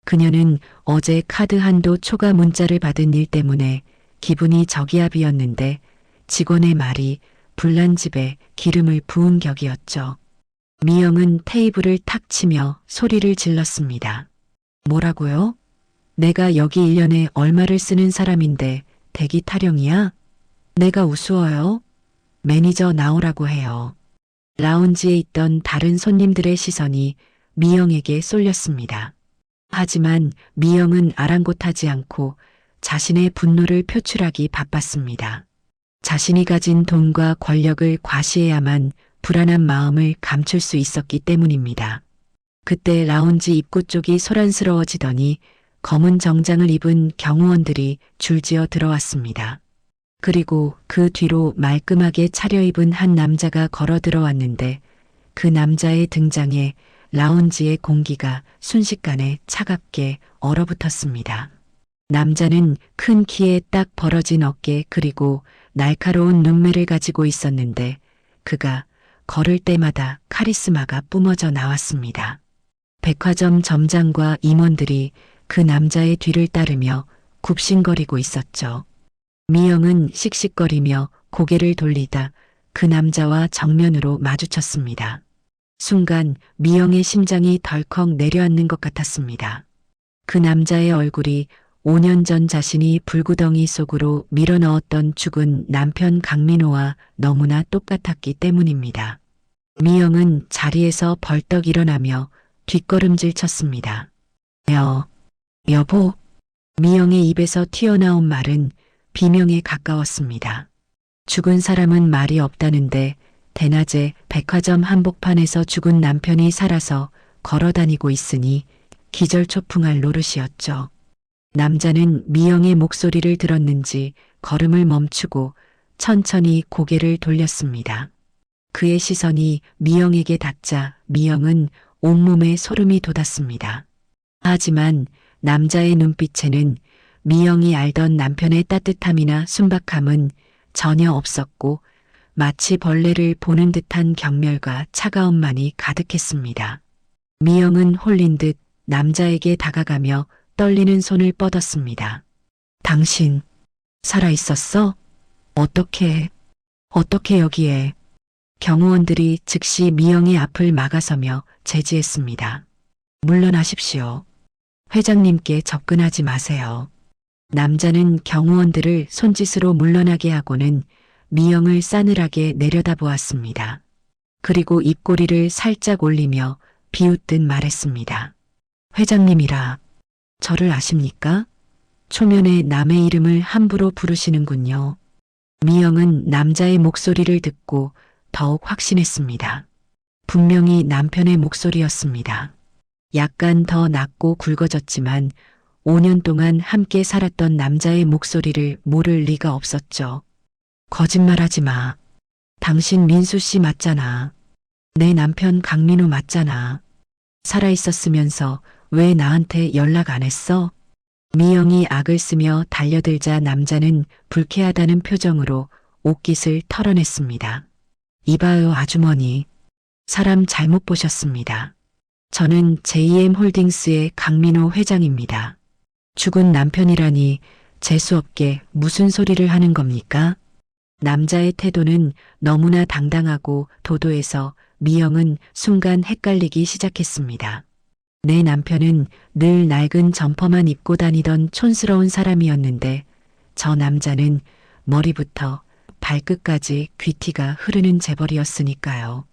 그녀는 어제 카드 한도 초과 문자를 받은 일 때문에 기분이 저기압이었는데 직원의 말이 불난 집에 기름을 부은 격이었죠. 미영은 테이블을 탁 치며 소리를 질렀습니다. 뭐라고요? 내가 여기 1년에 얼마를 쓰는 사람인데 대기 타령이야? 내가 우스워요? 매니저 나오라고 해요. 라운지에 있던 다른 손님들의 시선이 미영에게 쏠렸습니다. 하지만 미영은 아랑곳하지 않고 자신의 분노를 표출하기 바빴습니다. 자신이 가진 돈과 권력을 과시해야만 불안한 마음을 감출 수 있었기 때문입니다. 그때 라운지 입구 쪽이 소란스러워지더니 검은 정장을 입은 경호원들이 줄지어 들어왔습니다. 그리고 그 뒤로 말끔하게 차려입은 한 남자가 걸어 들어왔는데 그 남자의 등장에 라운지의 공기가 순식간에 차갑게 얼어붙었습니다. 남자는 큰 키에 딱 벌어진 어깨 그리고 날카로운 눈매를 가지고 있었는데 그가 걸을 때마다 카리스마가 뿜어져 나왔습니다. 백화점 점장과 임원들이 그 남자의 뒤를 따르며 굽신거리고 있었죠. 미영은 씩씩거리며 고개를 돌리다 그 남자와 정면으로 마주쳤습니다. 순간 미영의 심장이 덜컥 내려앉는 것 같았습니다. 그 남자의 얼굴이 5년 전 자신이 불구덩이 속으로 밀어넣었던 죽은 남편 강민호와 너무나 똑같았기 때문입니다. 미영은 자리에서 벌떡 일어나며 뒷걸음질 쳤습니다. 여보. 미영의 입에서 튀어나온 말은 비명에 가까웠습니다. 죽은 사람은 말이 없다는데 대낮에 백화점 한복판에서 죽은 남편이 살아서 걸어다니고 있으니 기절초풍할 노릇이었죠. 남자는 미영의 목소리를 들었는지 걸음을 멈추고 천천히 고개를 돌렸습니다. 그의 시선이 미영에게 닿자 미영은 온몸에 소름이 돋았습니다. 하지만 남자의 눈빛에는 미영이 알던 남편의 따뜻함이나 순박함은 전혀 없었고 마치 벌레를 보는 듯한 경멸과 차가움만이 가득했습니다. 미영은 홀린 듯 남자에게 다가가며 떨리는 손을 뻗었습니다. 당신 살아있었어? 어떻게 여기에? 경호원들이 즉시 미영의 앞을 막아서며 제지했습니다. 물러나십시오. 회장님께 접근하지 마세요. 남자는 경호원들을 손짓으로 물러나게 하고는 미영을 싸늘하게 내려다보았습니다. 그리고 입꼬리를 살짝 올리며 비웃듯 말했습니다. 회장님이라 저를 아십니까? 초면에 남의 이름을 함부로 부르시는군요. 미영은 남자의 목소리를 듣고 더욱 확신했습니다. 분명히 남편의 목소리였습니다. 약간 더 낮고 굵어졌지만 5년 동안 함께 살았던 남자의 목소리를 모를 리가 없었죠. 거짓말하지 마. 당신 민수 씨 맞잖아. 내 남편 강민우 맞잖아. 살아있었으면서 왜 나한테 연락 안 했어? 미영이 악을 쓰며 달려들자 남자는 불쾌하다는 표정으로 옷깃을 털어냈습니다. 이봐요 아주머니. 사람 잘못 보셨습니다. 저는 JM홀딩스의 강민호 회장입니다. 죽은 남편이라니 재수없게 무슨 소리를 하는 겁니까? 남자의 태도는 너무나 당당하고 도도해서 미영은 순간 헷갈리기 시작했습니다. 내 남편은 늘 낡은 점퍼만 입고 다니던 촌스러운 사람이었는데 저 남자는 머리부터 발끝까지 귀티가 흐르는 재벌이었으니까요.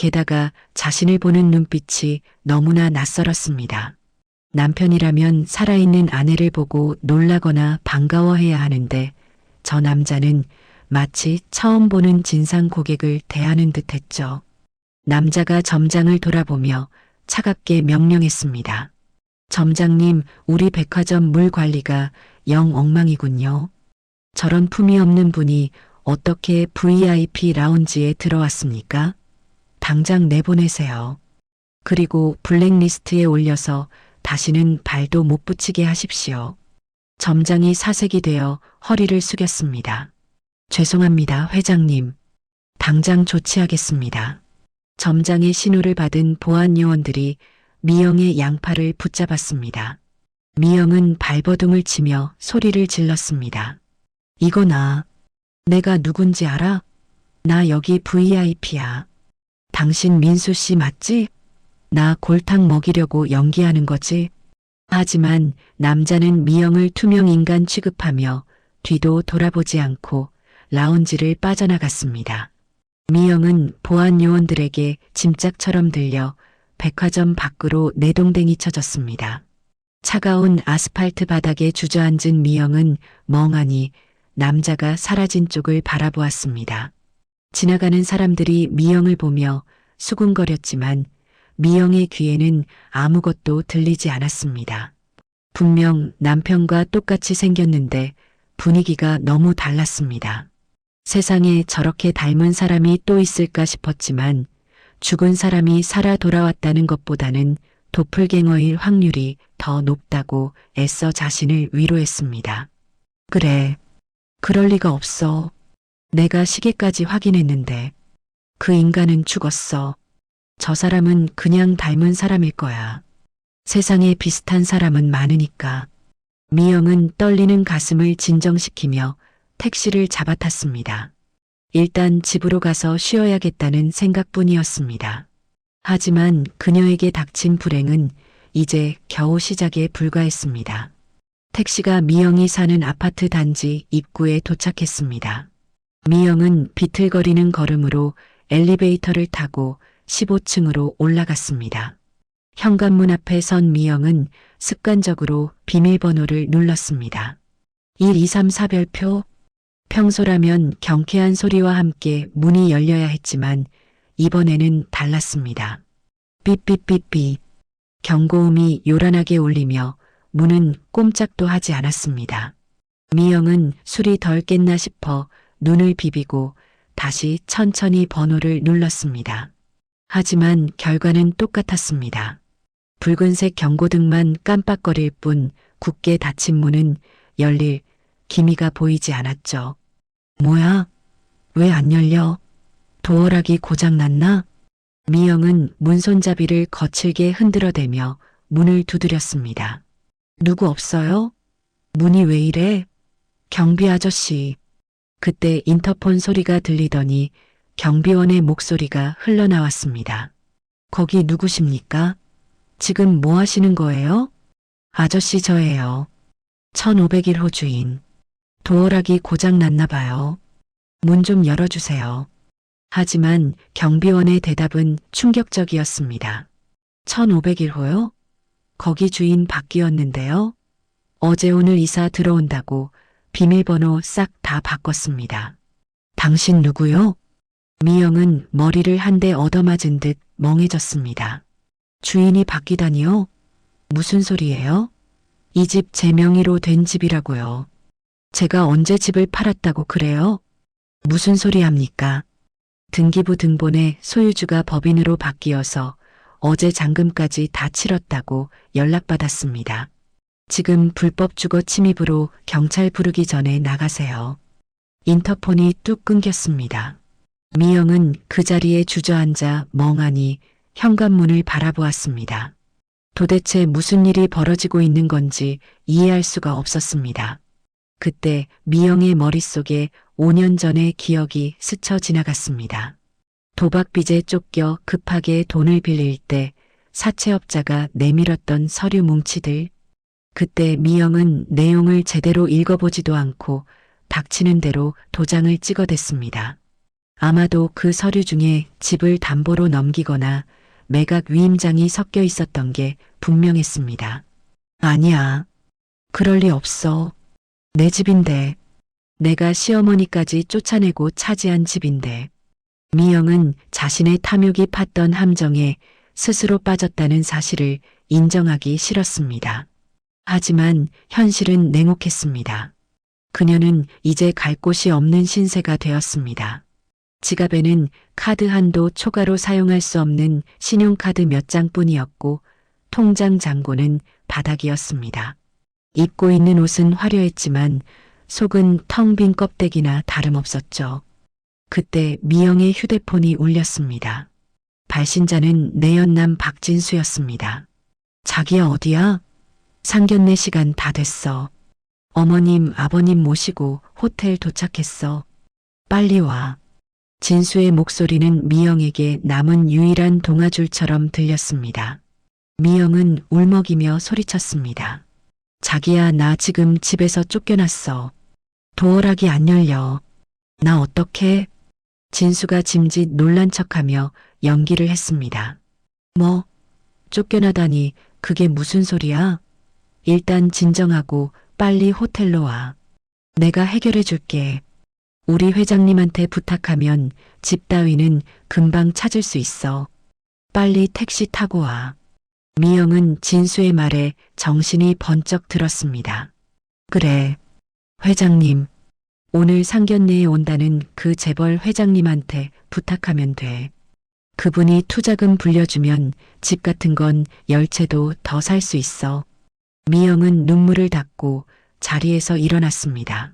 게다가 자신을 보는 눈빛이 너무나 낯설었습니다. 남편이라면 살아있는 아내를 보고 놀라거나 반가워해야 하는데 저 남자는 마치 처음 보는 진상 고객을 대하는 듯 했죠. 남자가 점장을 돌아보며 차갑게 명령했습니다. 점장님, 우리 백화점 물 관리가 영 엉망이군요. 저런 품위 없는 분이 어떻게 VIP 라운지에 들어왔습니까? 당장 내보내세요. 그리고 블랙리스트에 올려서 다시는 발도 못 붙이게 하십시오. 점장이 사색이 되어 허리를 숙였습니다. 죄송합니다, 회장님. 당장 조치하겠습니다. 점장의 신호를 받은 보안 요원들이 미영의 양팔을 붙잡았습니다. 미영은 발버둥을 치며 소리를 질렀습니다. 이거 내가 누군지 알아? 나 여기 VIP야. 당신 민수 씨 맞지? 나 골탕 먹이려고 연기하는 거지? 하지만 남자는 미영을 투명 인간 취급하며 뒤도 돌아보지 않고 라운지를 빠져나갔습니다. 미영은 보안 요원들에게 짐짝처럼 들려 백화점 밖으로 내동댕이 쳐졌습니다. 차가운 아스팔트 바닥에 주저앉은 미영은 멍하니 남자가 사라진 쪽을 바라보았습니다. 지나가는 사람들이 미영을 보며 수군거렸지만 미영의 귀에는 아무것도 들리지 않았습니다. 분명 남편과 똑같이 생겼는데 분위기가 너무 달랐습니다. 세상에 저렇게 닮은 사람이 또 있을까 싶었지만 죽은 사람이 살아 돌아왔다는 것보다는 도플갱어일 확률이 더 높다고 애써 자신을 위로했습니다. 그래, 그럴 리가 없어. 내가 시계까지 확인했는데 그 인간은 죽었어. 저 사람은 그냥 닮은 사람일 거야. 세상에 비슷한 사람은 많으니까. 미영은 떨리는 가슴을 진정시키며 택시를 잡아탔습니다. 일단 집으로 가서 쉬어야겠다는 생각뿐이었습니다. 하지만 그녀에게 닥친 불행은 이제 겨우 시작에 불과했습니다. 택시가 미영이 사는 아파트 단지 입구에 도착했습니다. 미영은 비틀거리는 걸음으로 엘리베이터를 타고 15층으로 올라갔습니다. 현관문 앞에 선 미영은 습관적으로 비밀번호를 눌렀습니다. 1234별표. 평소라면 경쾌한 소리와 함께 문이 열려야 했지만 이번에는 달랐습니다. 삐삐삐삐. 경고음이 요란하게 울리며 문은 꼼짝도 하지 않았습니다. 미영은 술이 덜 깼나 싶어 눈을 비비고 다시 천천히 번호를 눌렀습니다. 하지만 결과는 똑같았습니다. 붉은색 경고등만 깜빡거릴 뿐 굳게 닫힌 문은 열릴 기미가 보이지 않았죠. 뭐야? 왜 안 열려? 도어락이 고장났나? 미영은 문손잡이를 거칠게 흔들어대며 문을 두드렸습니다. 누구 없어요? 문이 왜 이래? 경비 아저씨. 그때 인터폰 소리가 들리더니 경비원의 목소리가 흘러나왔습니다. 거기 누구십니까? 지금 뭐 하시는 거예요? 아저씨 저예요. 1501호 주인. 도어락이 고장났나 봐요. 문 좀 열어주세요. 하지만 경비원의 대답은 충격적이었습니다. 1501호요? 거기 주인 바뀌었는데요. 어제 오늘 이사 들어온다고 비밀번호 싹 다 바꿨습니다. 당신 누구요? 미영은 머리를 한 대 얻어맞은 듯 멍해졌습니다. 주인이 바뀌다니요? 무슨 소리예요? 이 집 제 명의로 된 집이라고요. 제가 언제 집을 팔았다고 그래요? 무슨 소리 합니까? 등기부 등본에 소유주가 법인으로 바뀌어서 어제 잔금까지 다 치렀다고 연락받았습니다. 지금 불법 주거 침입으로 경찰 부르기 전에 나가세요. 인터폰이 뚝 끊겼습니다. 미영은 그 자리에 주저앉아 멍하니 현관문을 바라보았습니다. 도대체 무슨 일이 벌어지고 있는 건지 이해할 수가 없었습니다. 그때 미영의 머릿속에 5년 전의 기억이 스쳐 지나갔습니다. 도박빚에 쫓겨 급하게 돈을 빌릴 때 사채업자가 내밀었던 서류 뭉치들. 그때 미영은 내용을 제대로 읽어보지도 않고 닥치는 대로 도장을 찍어댔습니다. 아마도 그 서류 중에 집을 담보로 넘기거나 매각 위임장이 섞여 있었던 게 분명했습니다. 아니야. 그럴 리 없어. 내 집인데. 내가 시어머니까지 쫓아내고 차지한 집인데. 미영은 자신의 탐욕이 팠던 함정에 스스로 빠졌다는 사실을 인정하기 싫었습니다. 하지만 현실은 냉혹했습니다. 그녀는 이제 갈 곳이 없는 신세가 되었습니다. 지갑에는 카드 한도 초과로 사용할 수 없는 신용카드 몇 장뿐이었고 통장 잔고는 바닥이었습니다. 입고 있는 옷은 화려했지만 속은 텅 빈 껍데기나 다름없었죠. 그때 미영의 휴대폰이 울렸습니다. 발신자는 내연남 박진수였습니다. 자기야 어디야? 상견례 시간 다 됐어. 어머님, 아버님 모시고 호텔 도착했어. 빨리 와. 진수의 목소리는 미영에게 남은 유일한 동아줄처럼 들렸습니다. 미영은 울먹이며 소리쳤습니다. 자기야 나 지금 집에서 쫓겨났어. 도어락이 안 열려. 나 어떡해? 진수가 짐짓 놀란 척하며 연기를 했습니다. 뭐? 쫓겨나다니 그게 무슨 소리야? 일단 진정하고 빨리 호텔로 와. 내가 해결해 줄게. 우리 회장님한테 부탁하면 집 따위는 금방 찾을 수 있어. 빨리 택시 타고 와. 미영은 진수의 말에 정신이 번쩍 들었습니다. 그래, 회장님. 오늘 상견례에 온다는 그 재벌 회장님한테 부탁하면 돼. 그분이 투자금 불려주면 집 같은 건 10채도 더 살 수 있어. 미영은 눈물을 닦고 자리에서 일어났습니다.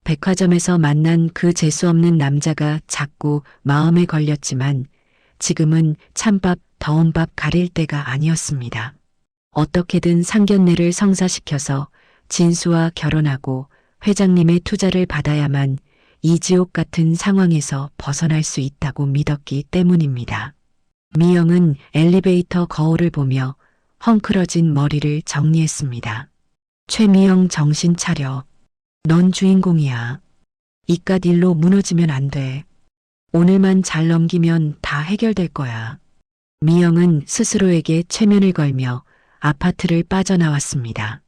백화점에서 만난 그 재수없는 남자가 자꾸 마음에 걸렸지만 지금은 찬밥 더운 밥 가릴 때가 아니었습니다. 어떻게든 상견례를 성사시켜서 진수와 결혼하고 회장님의 투자를 받아야만 이 지옥 같은 상황에서 벗어날 수 있다고 믿었기 때문입니다. 미영은 엘리베이터 거울을 보며 헝클어진 머리를 정리했습니다. 최미영, 정신 차려. 넌 주인공이야. 이깟 일로 무너지면 안 돼. 오늘만 잘 넘기면 다 해결될 거야. 미영은 스스로에게 최면을 걸며 아파트를 빠져나왔습니다.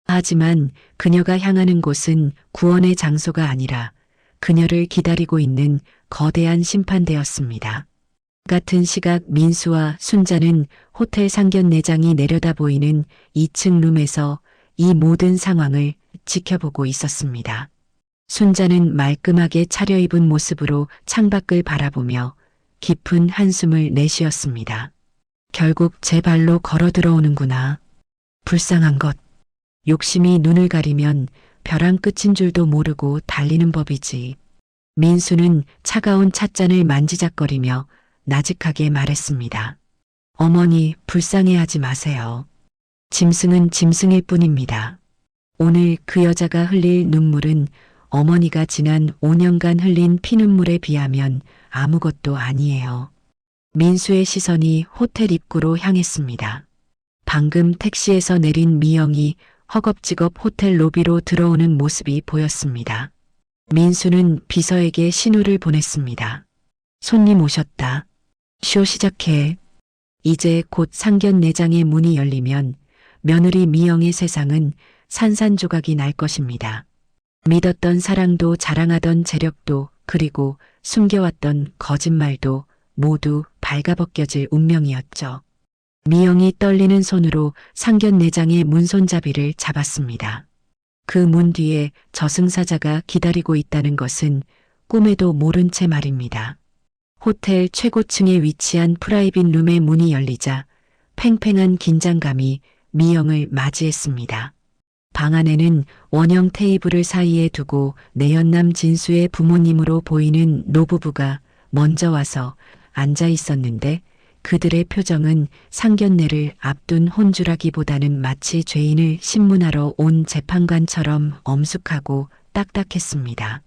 하지만 그녀가 향하는 곳은 구원의 장소가 아니라 그녀를 기다리고 있는 거대한 심판대였습니다. 같은 시각 민수와 순자는 호텔 상견례장이 내려다 보이는 2층 룸에서 이 모든 상황을 지켜보고 있었습니다. 순자는 말끔하게 차려입은 모습으로 창밖을 바라보며 깊은 한숨을 내쉬었습니다. 결국 제 발로 걸어 들어오는구나. 불쌍한 것. 욕심이 눈을 가리면 벼랑 끝인 줄도 모르고 달리는 법이지. 민수는 차가운 찻잔을 만지작거리며 나직하게 말했습니다. 어머니, 불쌍해하지 마세요. 짐승은 짐승일 뿐입니다. 오늘 그 여자가 흘릴 눈물은 어머니가 지난 5년간 흘린 피눈물에 비하면 아무것도 아니에요. 민수의 시선이 호텔 입구로 향했습니다. 방금 택시에서 내린 미영이 허겁지겁 호텔 로비로 들어오는 모습이 보였습니다. 민수는 비서에게 신호를 보냈습니다. 손님 오셨다. 쇼 시작해. 이제 곧 상견례장의 문이 열리면 며느리 미영의 세상은 산산조각이 날 것입니다. 믿었던 사랑도 자랑하던 재력도 그리고 숨겨왔던 거짓말도 모두 발가벗겨질 운명이었죠. 미영이 떨리는 손으로 상견례장의 문손잡이를 잡았습니다. 그 문 뒤에 저승사자가 기다리고 있다는 것은 꿈에도 모른 채 말입니다. 호텔 최고층에 위치한 프라이빗 룸의 문이 열리자 팽팽한 긴장감이 미영을 맞이했습니다. 방 안에는 원형 테이블을 사이에 두고 내연남 진수의 부모님으로 보이는 노부부가 먼저 와서 앉아 있었는데 그들의 표정은 상견례를 앞둔 혼주라기보다는 마치 죄인을 신문하러 온 재판관처럼 엄숙하고 딱딱했습니다.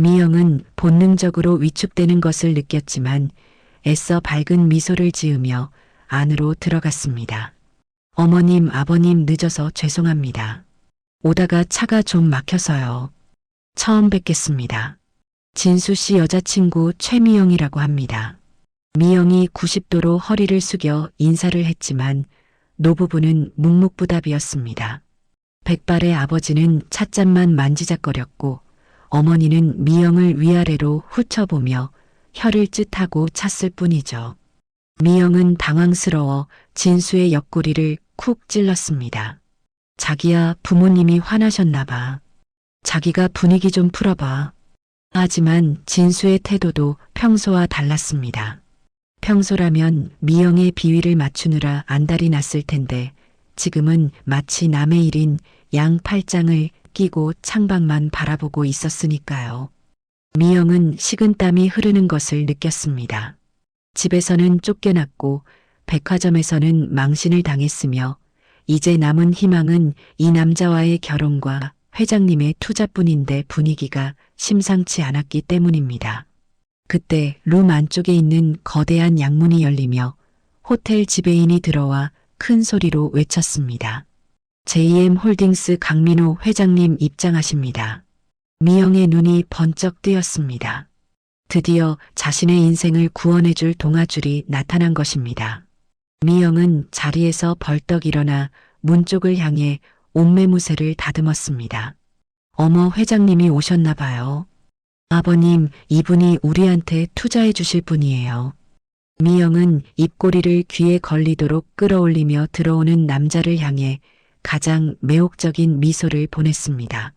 미영은 본능적으로 위축되는 것을 느꼈지만 애써 밝은 미소를 지으며 안으로 들어갔습니다. 어머님, 아버님 늦어서 죄송합니다. 오다가 차가 좀 막혀서요. 처음 뵙겠습니다. 진수 씨 여자친구 최미영이라고 합니다. 미영이 90도로 허리를 숙여 인사를 했지만 노부부는 묵묵부답이었습니다. 백발의 아버지는 찻잔만 만지작거렸고 어머니는 미영을 위아래로 훑어보며 혀를 쯧하고 찼을 뿐이죠. 미영은 당황스러워 진수의 옆구리를 쿡 찔렀습니다. 자기야, 부모님이 화나셨나 봐. 자기가 분위기 좀 풀어봐. 하지만 진수의 태도도 평소와 달랐습니다. 평소라면 미영의 비위를 맞추느라 안달이 났을 텐데 지금은 마치 남의 일인 양팔짱을 끼고 창밖만 바라보고 있었으니까요. 미영은 식은땀이 흐르는 것을 느꼈습니다. 집에서는 쫓겨났고 백화점에서는 망신을 당했으며 이제 남은 희망은 이 남자와의 결혼과 회장님의 투자뿐인데 분위기가 심상치 않았기 때문입니다. 그때 룸 안쪽에 있는 거대한 양문이 열리며 호텔 지배인이 들어와 큰 소리로 외쳤습니다. JM홀딩스 강민호 회장님 입장하십니다. 미영의 눈이 번쩍 뜨였습니다. 드디어 자신의 인생을 구원해줄 동아줄이 나타난 것입니다. 미영은 자리에서 벌떡 일어나 문 쪽을 향해 옷매무새를 다듬었습니다. 어머, 회장님이 오셨나 봐요. 아버님, 이분이 우리한테 투자해 주실 분이에요. 미영은 입꼬리를 귀에 걸리도록 끌어올리며 들어오는 남자를 향해 가장 매혹적인 미소를 보냈습니다.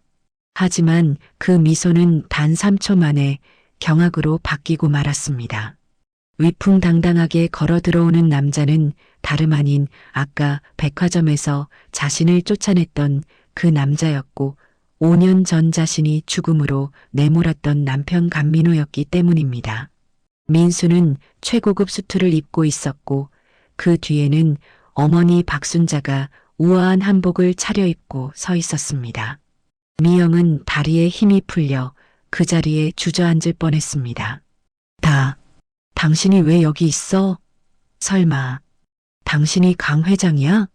하지만 그 미소는 단 3초 만에 경악으로 바뀌고 말았습니다. 위풍당당하게 걸어 들어오는 남자는 다름 아닌 아까 백화점에서 자신을 쫓아냈던 그 남자였고 5년 전 자신이 죽음으로 내몰았던 남편 강민호였기 때문입니다. 민수는 최고급 수트를 입고 있었고 그 뒤에는 어머니 박순자가 우아한 한복을 차려입고 서 있었습니다. 미영은 다리에 힘이 풀려 그 자리에 주저앉을 뻔했습니다. 당신이 왜 여기 있어? 설마 당신이 강 회장이야?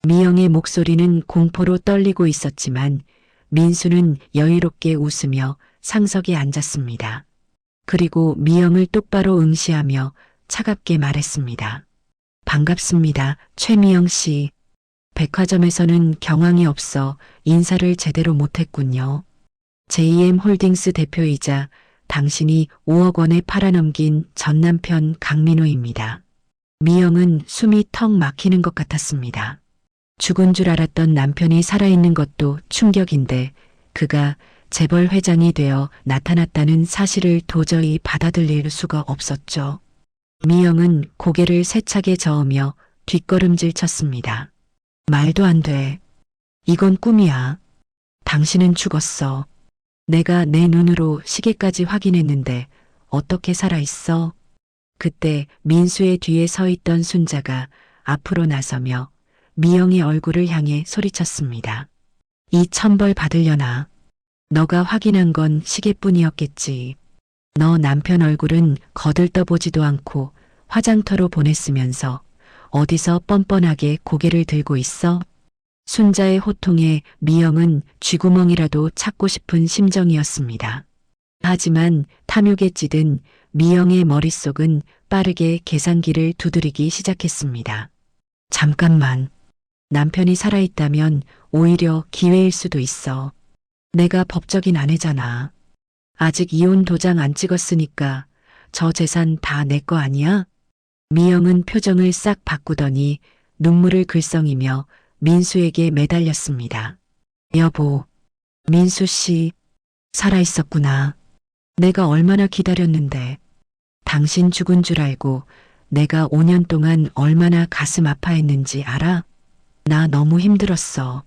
미영의 목소리는 공포로 떨리고 있었지만 민수는 여유롭게 웃으며 상석에 앉았습니다. 그리고 미영을 똑바로 응시하며 차갑게 말했습니다. 반갑습니다, 최미영 씨. 백화점에서는 경황이 없어 인사를 제대로 못했군요. JM 홀딩스 대표이자 당신이 5억 원에 팔아넘긴 전 남편 강민호입니다. 미영은 숨이 턱 막히는 것 같았습니다. 죽은 줄 알았던 남편이 살아있는 것도 충격인데 그가 재벌 회장이 되어 나타났다는 사실을 도저히 받아들일 수가 없었죠. 미영은 고개를 세차게 저으며 뒷걸음질 쳤습니다. 말도 안 돼. 이건 꿈이야. 당신은 죽었어. 내가 내 눈으로 시계까지 확인했는데 어떻게 살아있어? 그때 민수의 뒤에 서 있던 순자가 앞으로 나서며 미영의 얼굴을 향해 소리쳤습니다. 이 천벌 받으려나? 너가 확인한 건 시계뿐이었겠지. 너 남편 얼굴은 거들떠보지도 않고 화장터로 보냈으면서 어디서 뻔뻔하게 고개를 들고 있어? 순자의 호통에 미영은 쥐구멍이라도 찾고 싶은 심정이었습니다. 하지만 탐욕에 찌든 미영의 머릿속은 빠르게 계산기를 두드리기 시작했습니다. 잠깐만. 남편이 살아있다면 오히려 기회일 수도 있어. 내가 법적인 아내잖아. 아직 이혼 도장 안 찍었으니까 저 재산 다 내 거 아니야? 미영은 표정을 싹 바꾸더니 눈물을 글썽이며 민수에게 매달렸습니다. 여보, 민수 씨, 살아있었구나. 내가 얼마나 기다렸는데. 당신 죽은 줄 알고 내가 5년 동안 얼마나 가슴 아파했는지 알아? 나 너무 힘들었어.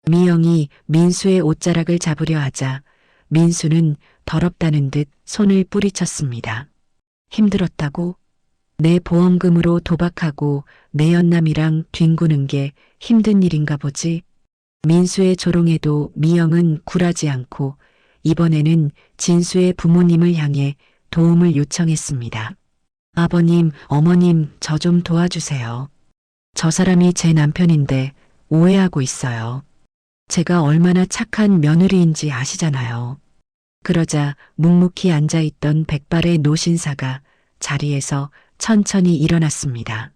미영이 민수의 옷자락을 잡으려 하자 민수는 더럽다는 듯 손을 뿌리쳤습니다. 힘들었다고? 내 보험금으로 도박하고 내 연남이랑 뒹구는 게 힘든 일인가 보지. 민수의 조롱에도 미영은 굴하지 않고 이번에는 진수의 부모님을 향해 도움을 요청했습니다. 아버님, 어머님, 저 좀 도와주세요. 저 사람이 제 남편인데 오해하고 있어요. 제가 얼마나 착한 며느리인지 아시잖아요. 그러자 묵묵히 앉아있던 백발의 노신사가 자리에서 천천히 일어났습니다.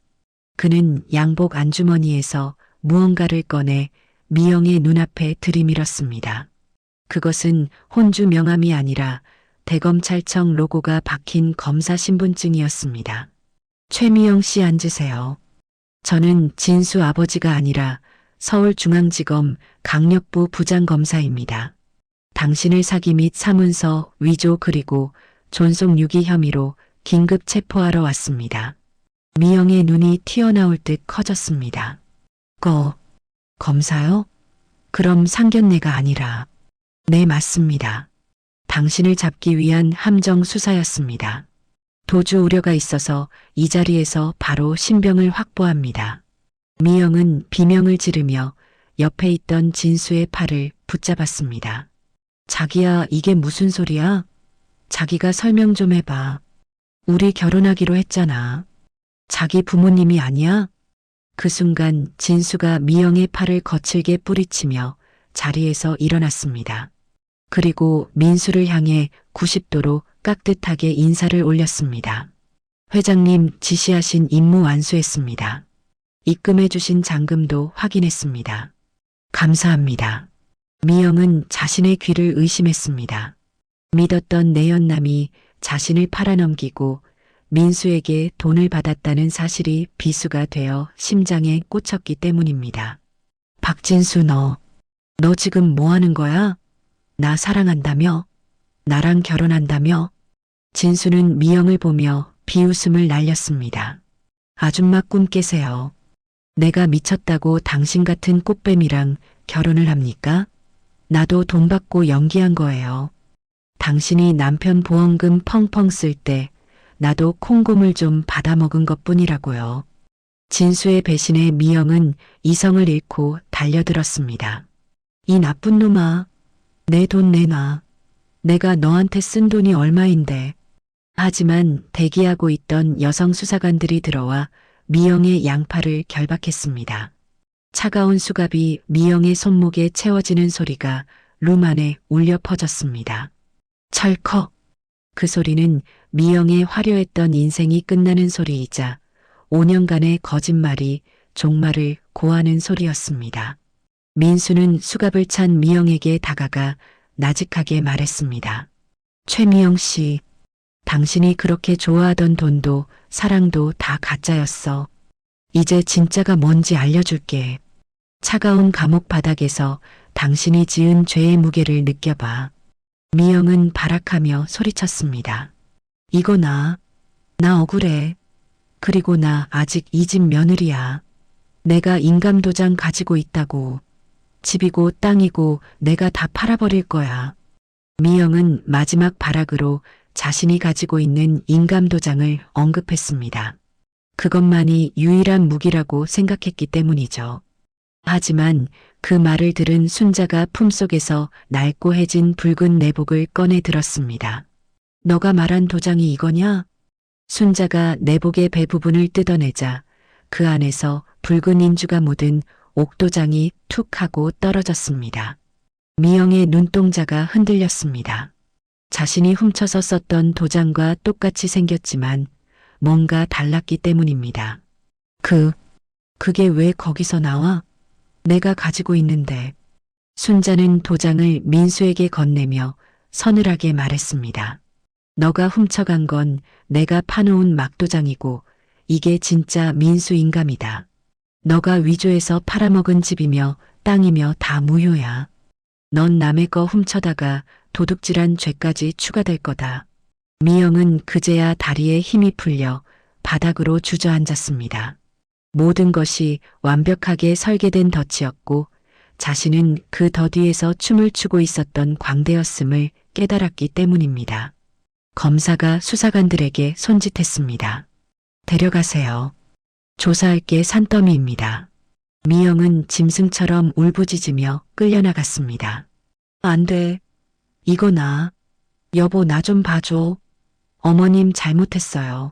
그는 양복 안주머니에서 무언가를 꺼내 미영의 눈앞에 들이밀었습니다. 그것은 혼주 명함이 아니라 대검찰청 로고가 박힌 검사 신분증이었습니다. 최미영 씨 앉으세요. 저는 진수 아버지가 아니라 서울중앙지검 강력부 부장검사입니다. 당신을 사기 및 사문서 위조 그리고 존속 유기 혐의로 긴급 체포하러 왔습니다. 미영의 눈이 튀어나올 듯 커졌습니다. 검사요? 그럼 상견례가 아니라. 네, 맞습니다. 당신을 잡기 위한 함정 수사였습니다. 도주 우려가 있어서 이 자리에서 바로 신병을 확보합니다. 미영은 비명을 지르며 옆에 있던 진수의 팔을 붙잡았습니다. 자기야, 이게 무슨 소리야? 자기가 설명 좀 해봐. 우리 결혼하기로 했잖아. 자기 부모님이 아니야? 그 순간 진수가 미영의 팔을 거칠게 뿌리치며 자리에서 일어났습니다. 그리고 민수를 향해 90도로 깍듯하게 인사를 올렸습니다. 회장님 지시하신 임무 완수했습니다. 입금해 주신 잔금도 확인했습니다. 감사합니다. 미영은 자신의 귀를 의심했습니다. 믿었던 내연남이 자신을 팔아넘기고 민수에게 돈을 받았다는 사실이 비수가 되어 심장에 꽂혔기 때문입니다. 박진수 너 지금 뭐 하는 거야? 나 사랑한다며? 나랑 결혼한다며? 진수는 미영을 보며 비웃음을 날렸습니다. 아줌마 꿈 깨세요. 내가 미쳤다고 당신 같은 꽃뱀이랑 결혼을 합니까? 나도 돈 받고 연기한 거예요. 당신이 남편 보험금 펑펑 쓸 때 나도 콩고물 좀 받아먹은 것뿐이라고요. 진수의 배신에 미영은 이성을 잃고 달려들었습니다. 이 나쁜 놈아, 내 돈 내놔. 내가 너한테 쓴 돈이 얼마인데. 하지만 대기하고 있던 여성 수사관들이 들어와 미영의 양팔을 결박했습니다. 차가운 수갑이 미영의 손목에 채워지는 소리가 룸 안에 울려 퍼졌습니다. 철컥. 그 소리는 미영의 화려했던 인생이 끝나는 소리이자 5년간의 거짓말이 종말을 고하는 소리였습니다. 민수는 수갑을 찬 미영에게 다가가 나직하게 말했습니다. 최미영 씨, 당신이 그렇게 좋아하던 돈도 사랑도 다 가짜였어. 이제 진짜가 뭔지 알려줄게. 차가운 감옥 바닥에서 당신이 지은 죄의 무게를 느껴봐. 미영은 발악하며 소리쳤습니다. 이거 나 억울해. 그리고 나 아직 이 집 며느리야. 내가 인감도장 가지고 있다고. 집이고 땅이고 내가 다 팔아버릴 거야. 미영은 마지막 발악으로 자신이 가지고 있는 인감도장을 언급했습니다. 그것만이 유일한 무기라고 생각했기 때문이죠. 하지만 그 말을 들은 순자가 품속에서 낡고해진 붉은 내복을 꺼내 들었습니다. 너가 말한 도장이 이거냐? 순자가 내복의 배 부분을 뜯어내자 그 안에서 붉은 인주가 묻은 옥도장이 툭 하고 떨어졌습니다. 미영의 눈동자가 흔들렸습니다. 자신이 훔쳐서 썼던 도장과 똑같이 생겼지만 뭔가 달랐기 때문입니다. 그게 왜 거기서 나와? 내가 가지고 있는데. 순자는 도장을 민수에게 건네며 서늘하게 말했습니다. 너가 훔쳐간 건 내가 파놓은 막도장이고 이게 진짜 민수 인감이다. 너가 위조해서 팔아먹은 집이며 땅이며 다 무효야. 넌 남의 거 훔쳐다가 도둑질한 죄까지 추가될 거다. 미영은 그제야 다리에 힘이 풀려 바닥으로 주저앉았습니다. 모든 것이 완벽하게 설계된 덫이었고 자신은 그 덫 위에서 춤을 추고 있었던 광대였음을 깨달았기 때문입니다. 검사가 수사관들에게 손짓했습니다. 데려가세요. 조사할 게 산더미입니다. 미영은 짐승처럼 울부짖으며 끌려나갔습니다. 안 돼. 이거 나. 여보 나 좀 봐줘. 어머님 잘못했어요.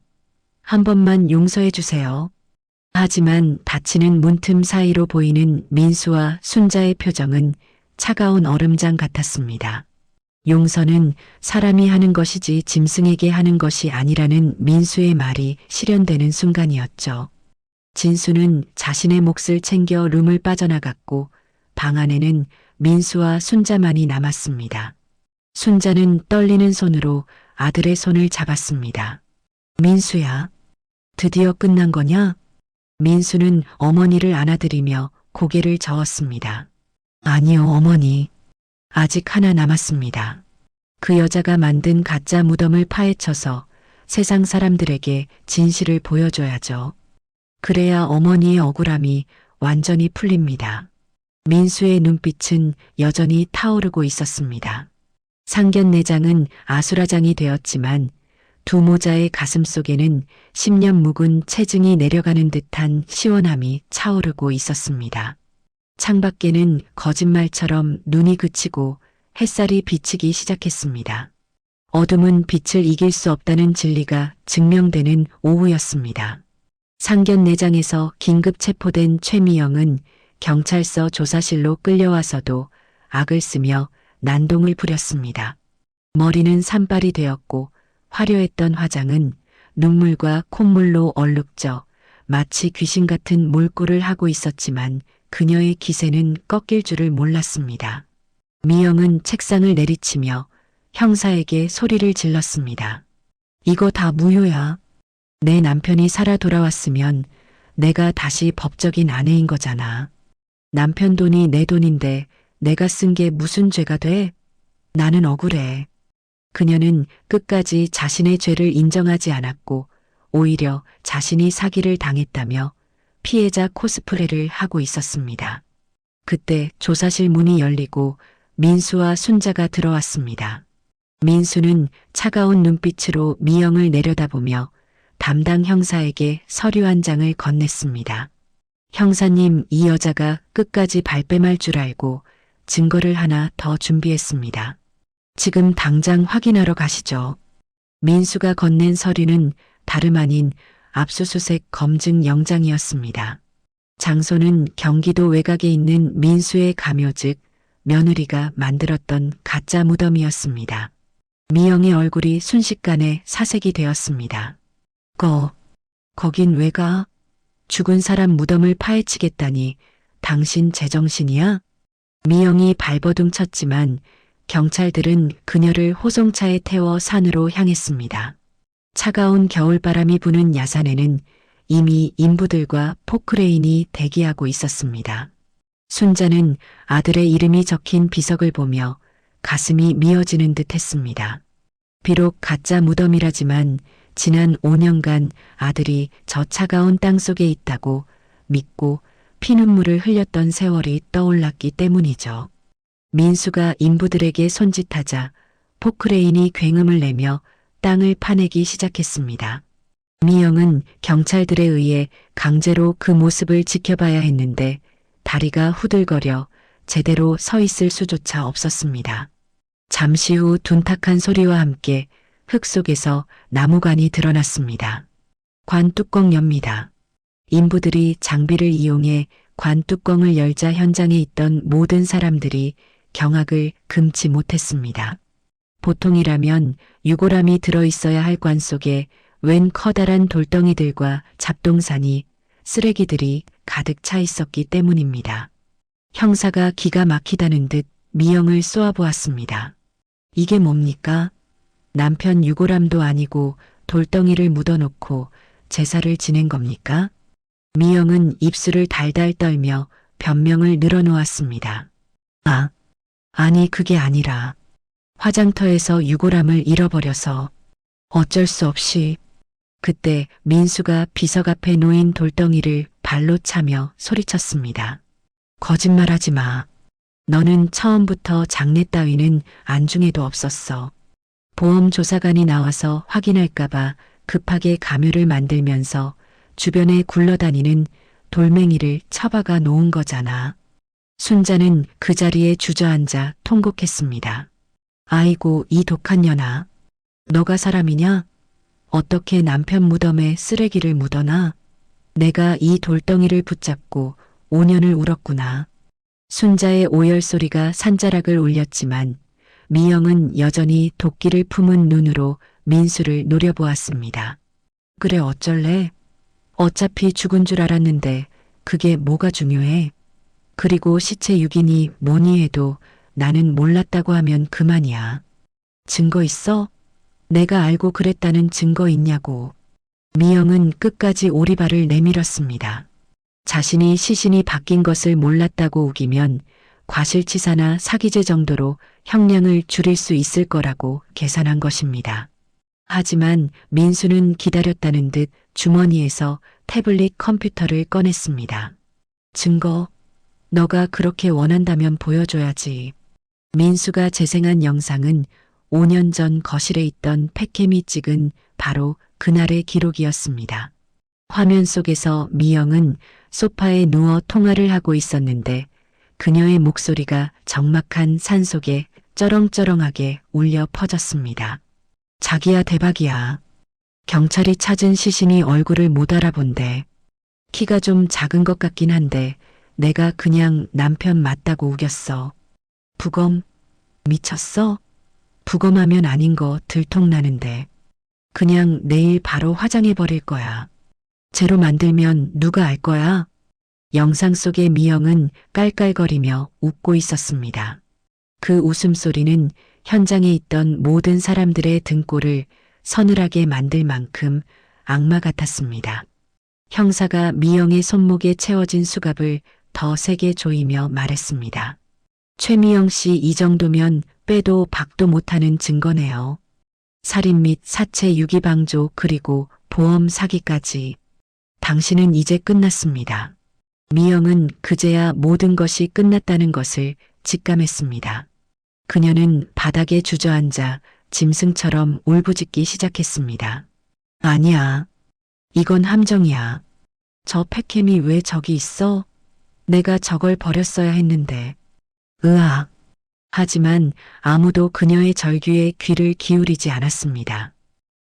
한 번만 용서해 주세요. 하지만 닫히는 문틈 사이로 보이는 민수와 순자의 표정은 차가운 얼음장 같았습니다. 용서는 사람이 하는 것이지 짐승에게 하는 것이 아니라는 민수의 말이 실현되는 순간이었죠. 진수는 자신의 몫을 챙겨 룸을 빠져나갔고 방 안에는 민수와 순자만이 남았습니다. 순자는 떨리는 손으로 아들의 손을 잡았습니다. 민수야, 드디어 끝난 거냐? 민수는 어머니를 안아들이며 고개를 저었습니다. 아니요, 어머니. 아직 하나 남았습니다. 그 여자가 만든 가짜 무덤을 파헤쳐서 세상 사람들에게 진실을 보여줘야죠. 그래야 어머니의 억울함이 완전히 풀립니다. 민수의 눈빛은 여전히 타오르고 있었습니다. 상견례장은 아수라장이 되었지만 두 모자의 가슴 속에는 10년 묵은 체증이 내려가는 듯한 시원함이 차오르고 있었습니다. 창밖에는 거짓말처럼 눈이 그치고 햇살이 비치기 시작했습니다. 어둠은 빛을 이길 수 없다는 진리가 증명되는 오후였습니다. 상견례장에서 긴급 체포된 최미영은 경찰서 조사실로 끌려와서도 악을 쓰며 난동을 부렸습니다. 머리는 산발이 되었고 화려했던 화장은 눈물과 콧물로 얼룩져 마치 귀신 같은 몰골을 하고 있었지만 그녀의 기세는 꺾일 줄을 몰랐습니다. 미영은 책상을 내리치며 형사에게 소리를 질렀습니다. 이거 다 무효야. 내 남편이 살아 돌아왔으면 내가 다시 법적인 아내인 거잖아. 남편 돈이 내 돈인데 내가 쓴 게 무슨 죄가 돼? 나는 억울해. 그녀는 끝까지 자신의 죄를 인정하지 않았고 오히려 자신이 사기를 당했다며 피해자 코스프레를 하고 있었습니다. 그때 조사실 문이 열리고 민수와 순자가 들어왔습니다. 민수는 차가운 눈빛으로 미영을 내려다보며 담당 형사에게 서류 한 장을 건넸습니다. 형사님, 이 여자가 끝까지 발뺌할 줄 알고 증거를 하나 더 준비했습니다. 지금 당장 확인하러 가시죠. 민수가 건넨 서류는 다름 아닌 압수수색 검증 영장이었습니다. 장소는 경기도 외곽에 있는 민수의 가묘 즉 며느리가 만들었던 가짜 무덤이었습니다. 미영의 얼굴이 순식간에 사색이 되었습니다. 거긴 왜 가? 죽은 사람 무덤을 파헤치겠다니 당신 제정신이야? 미영이 발버둥 쳤지만 경찰들은 그녀를 호송차에 태워 산으로 향했습니다. 차가운 겨울바람이 부는 야산에는 이미 인부들과 포크레인이 대기하고 있었습니다. 순자는 아들의 이름이 적힌 비석을 보며 가슴이 미어지는 듯 했습니다. 비록 가짜 무덤이라지만 지난 5년간 아들이 저 차가운 땅 속에 있다고 믿고 피눈물을 흘렸던 세월이 떠올랐기 때문이죠. 민수가 인부들에게 손짓하자 포크레인이 굉음을 내며 땅을 파내기 시작했습니다. 미영은 경찰들에 의해 강제로 그 모습을 지켜봐야 했는데 다리가 후들거려 제대로 서 있을 수조차 없었습니다. 잠시 후 둔탁한 소리와 함께 흙 속에서 나무관이 드러났습니다. 관 뚜껑 엽니다. 인부들이 장비를 이용해 관 뚜껑을 열자 현장에 있던 모든 사람들이 경악을 금치 못했습니다. 보통이라면 유골함이 들어있어야 할 관 속에 웬 커다란 돌덩이들과 잡동사니, 쓰레기들이 가득 차 있었기 때문입니다. 형사가 기가 막히다는 듯 미영을 쏘아보았습니다. 이게 뭡니까? 남편 유골함도 아니고 돌덩이를 묻어놓고 제사를 지낸 겁니까? 미영은 입술을 달달 떨며 변명을 늘어놓았습니다. 아니 그게 아니라 화장터에서 유골함을 잃어버려서 어쩔 수 없이. 그때 민수가 비석 앞에 놓인 돌덩이를 발로 차며 소리쳤습니다. 거짓말하지 마. 너는 처음부터 장례 따위는 안중에도 없었어. 보험조사관이 나와서 확인할까봐 급하게 가묘를 만들면서 주변에 굴러다니는 돌멩이를 처박아 놓은 거잖아. 순자는 그 자리에 주저앉아 통곡했습니다. 아이고 이 독한 년아. 너가 사람이냐? 어떻게 남편 무덤에 쓰레기를 묻어놔? 내가 이 돌덩이를 붙잡고 5년을 울었구나. 순자의 오열 소리가 산자락을 울렸지만 미영은 여전히 도끼를 품은 눈으로 민수를 노려보았습니다. 그래 어쩔래? 어차피 죽은 줄 알았는데 그게 뭐가 중요해? 그리고 시체 6인이 뭐니 해도 나는 몰랐다고 하면 그만이야. 증거 있어? 내가 알고 그랬다는 증거 있냐고. 미영은 끝까지 오리발을 내밀었습니다. 자신이 시신이 바뀐 것을 몰랐다고 우기면 과실치사나 사기죄 정도로 형량을 줄일 수 있을 거라고 계산한 것입니다. 하지만 민수는 기다렸다는 듯 주머니에서 태블릿 컴퓨터를 꺼냈습니다. 증거, 너가 그렇게 원한다면 보여줘야지. 민수가 재생한 영상은 5년 전 거실에 있던 팩캠이 찍은 바로 그날의 기록이었습니다. 화면 속에서 미영은 소파에 누워 통화를 하고 있었는데 그녀의 목소리가 적막한 산속에 쩌렁쩌렁하게 울려 퍼졌습니다. 자기야 대박이야. 경찰이 찾은 시신이 얼굴을 못 알아본대. 키가 좀 작은 것 같긴 한데 내가 그냥 남편 맞다고 우겼어. 부검? 미쳤어? 부검하면 아닌 거 들통나는데. 그냥 내일 바로 화장해버릴 거야. 재로 만들면 누가 알 거야? 영상 속의 미영은 깔깔거리며 웃고 있었습니다. 그 웃음소리는 현장에 있던 모든 사람들의 등골을 서늘하게 만들 만큼 악마 같았습니다. 형사가 미영의 손목에 채워진 수갑을 더 세게 조이며 말했습니다. 최미영 씨, 이 정도면 빼도 박도 못하는 증거네요. 살인 및 사체 유기방조 그리고 보험 사기까지. 당신은 이제 끝났습니다. 미영은 그제야 모든 것이 끝났다는 것을 직감했습니다. 그녀는 바닥에 주저앉아 짐승처럼 울부짖기 시작했습니다. 아니야. 이건 함정이야. 저 팩캠이 왜 저기 있어? 내가 저걸 버렸어야 했는데. 으악. 하지만 아무도 그녀의 절규에 귀를 기울이지 않았습니다.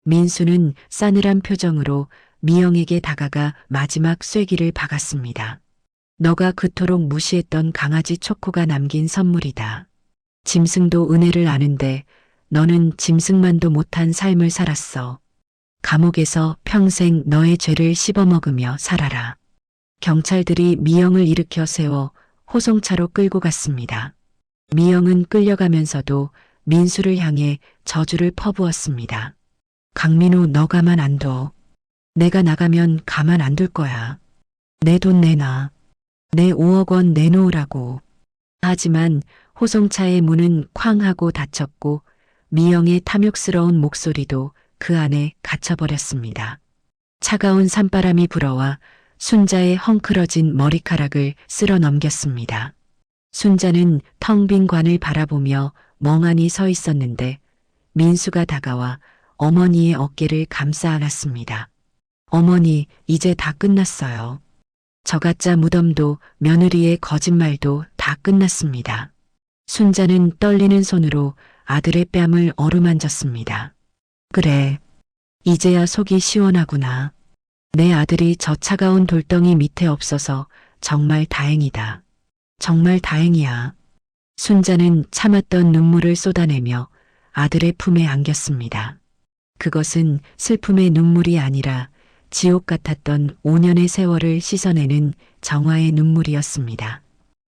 민수는 싸늘한 표정으로 미영에게 다가가 마지막 쐐기를 박았습니다. 너가 그토록 무시했던 강아지 초코가 남긴 선물이다. 짐승도 은혜를 아는데 너는 짐승만도 못한 삶을 살았어. 감옥에서 평생 너의 죄를 씹어먹으며 살아라. 경찰들이 미영을 일으켜 세워 호송차로 끌고 갔습니다. 미영은 끌려가면서도 민수를 향해 저주를 퍼부었습니다. 강민우, 너 가만 안 둬. 내가 나가면 가만 안 둘 거야. 내 돈 내놔. 내 5억 원 내놓으라고. 하지만 호송차의 문은 쾅 하고 닫혔고 미영의 탐욕스러운 목소리도 그 안에 갇혀버렸습니다. 차가운 산바람이 불어와 순자의 헝클어진 머리카락을 쓸어 넘겼습니다. 순자는 텅 빈 관을 바라보며 멍하니 서 있었는데 민수가 다가와 어머니의 어깨를 감싸 안았습니다. 어머니, 이제 다 끝났어요. 저가짜 무덤도 며느리의 거짓말도 다 끝났습니다. 순자는 떨리는 손으로 아들의 뺨을 어루만졌습니다. 그래, 이제야 속이 시원하구나. 내 아들이 저 차가운 돌덩이 밑에 없어서 정말 다행이다. 정말 다행이야. 순자는 참았던 눈물을 쏟아내며 아들의 품에 안겼습니다. 그것은 슬픔의 눈물이 아니라 지옥 같았던 5년의 세월을 씻어내는 정화의 눈물이었습니다.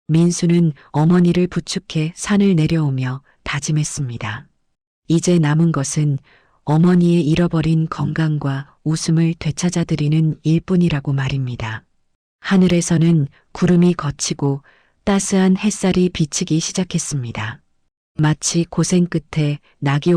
민수는 어머니를 부축해 산을 내려오며 다짐했습니다. 이제 남은 것은 어머니의 잃어버린 건강과 웃음을 되찾아드리는 일뿐이라고 말입니다. 하늘에서는 구름이 걷히고 따스한 햇살이 비치기 시작했습니다. 마치 고생 끝에 낙이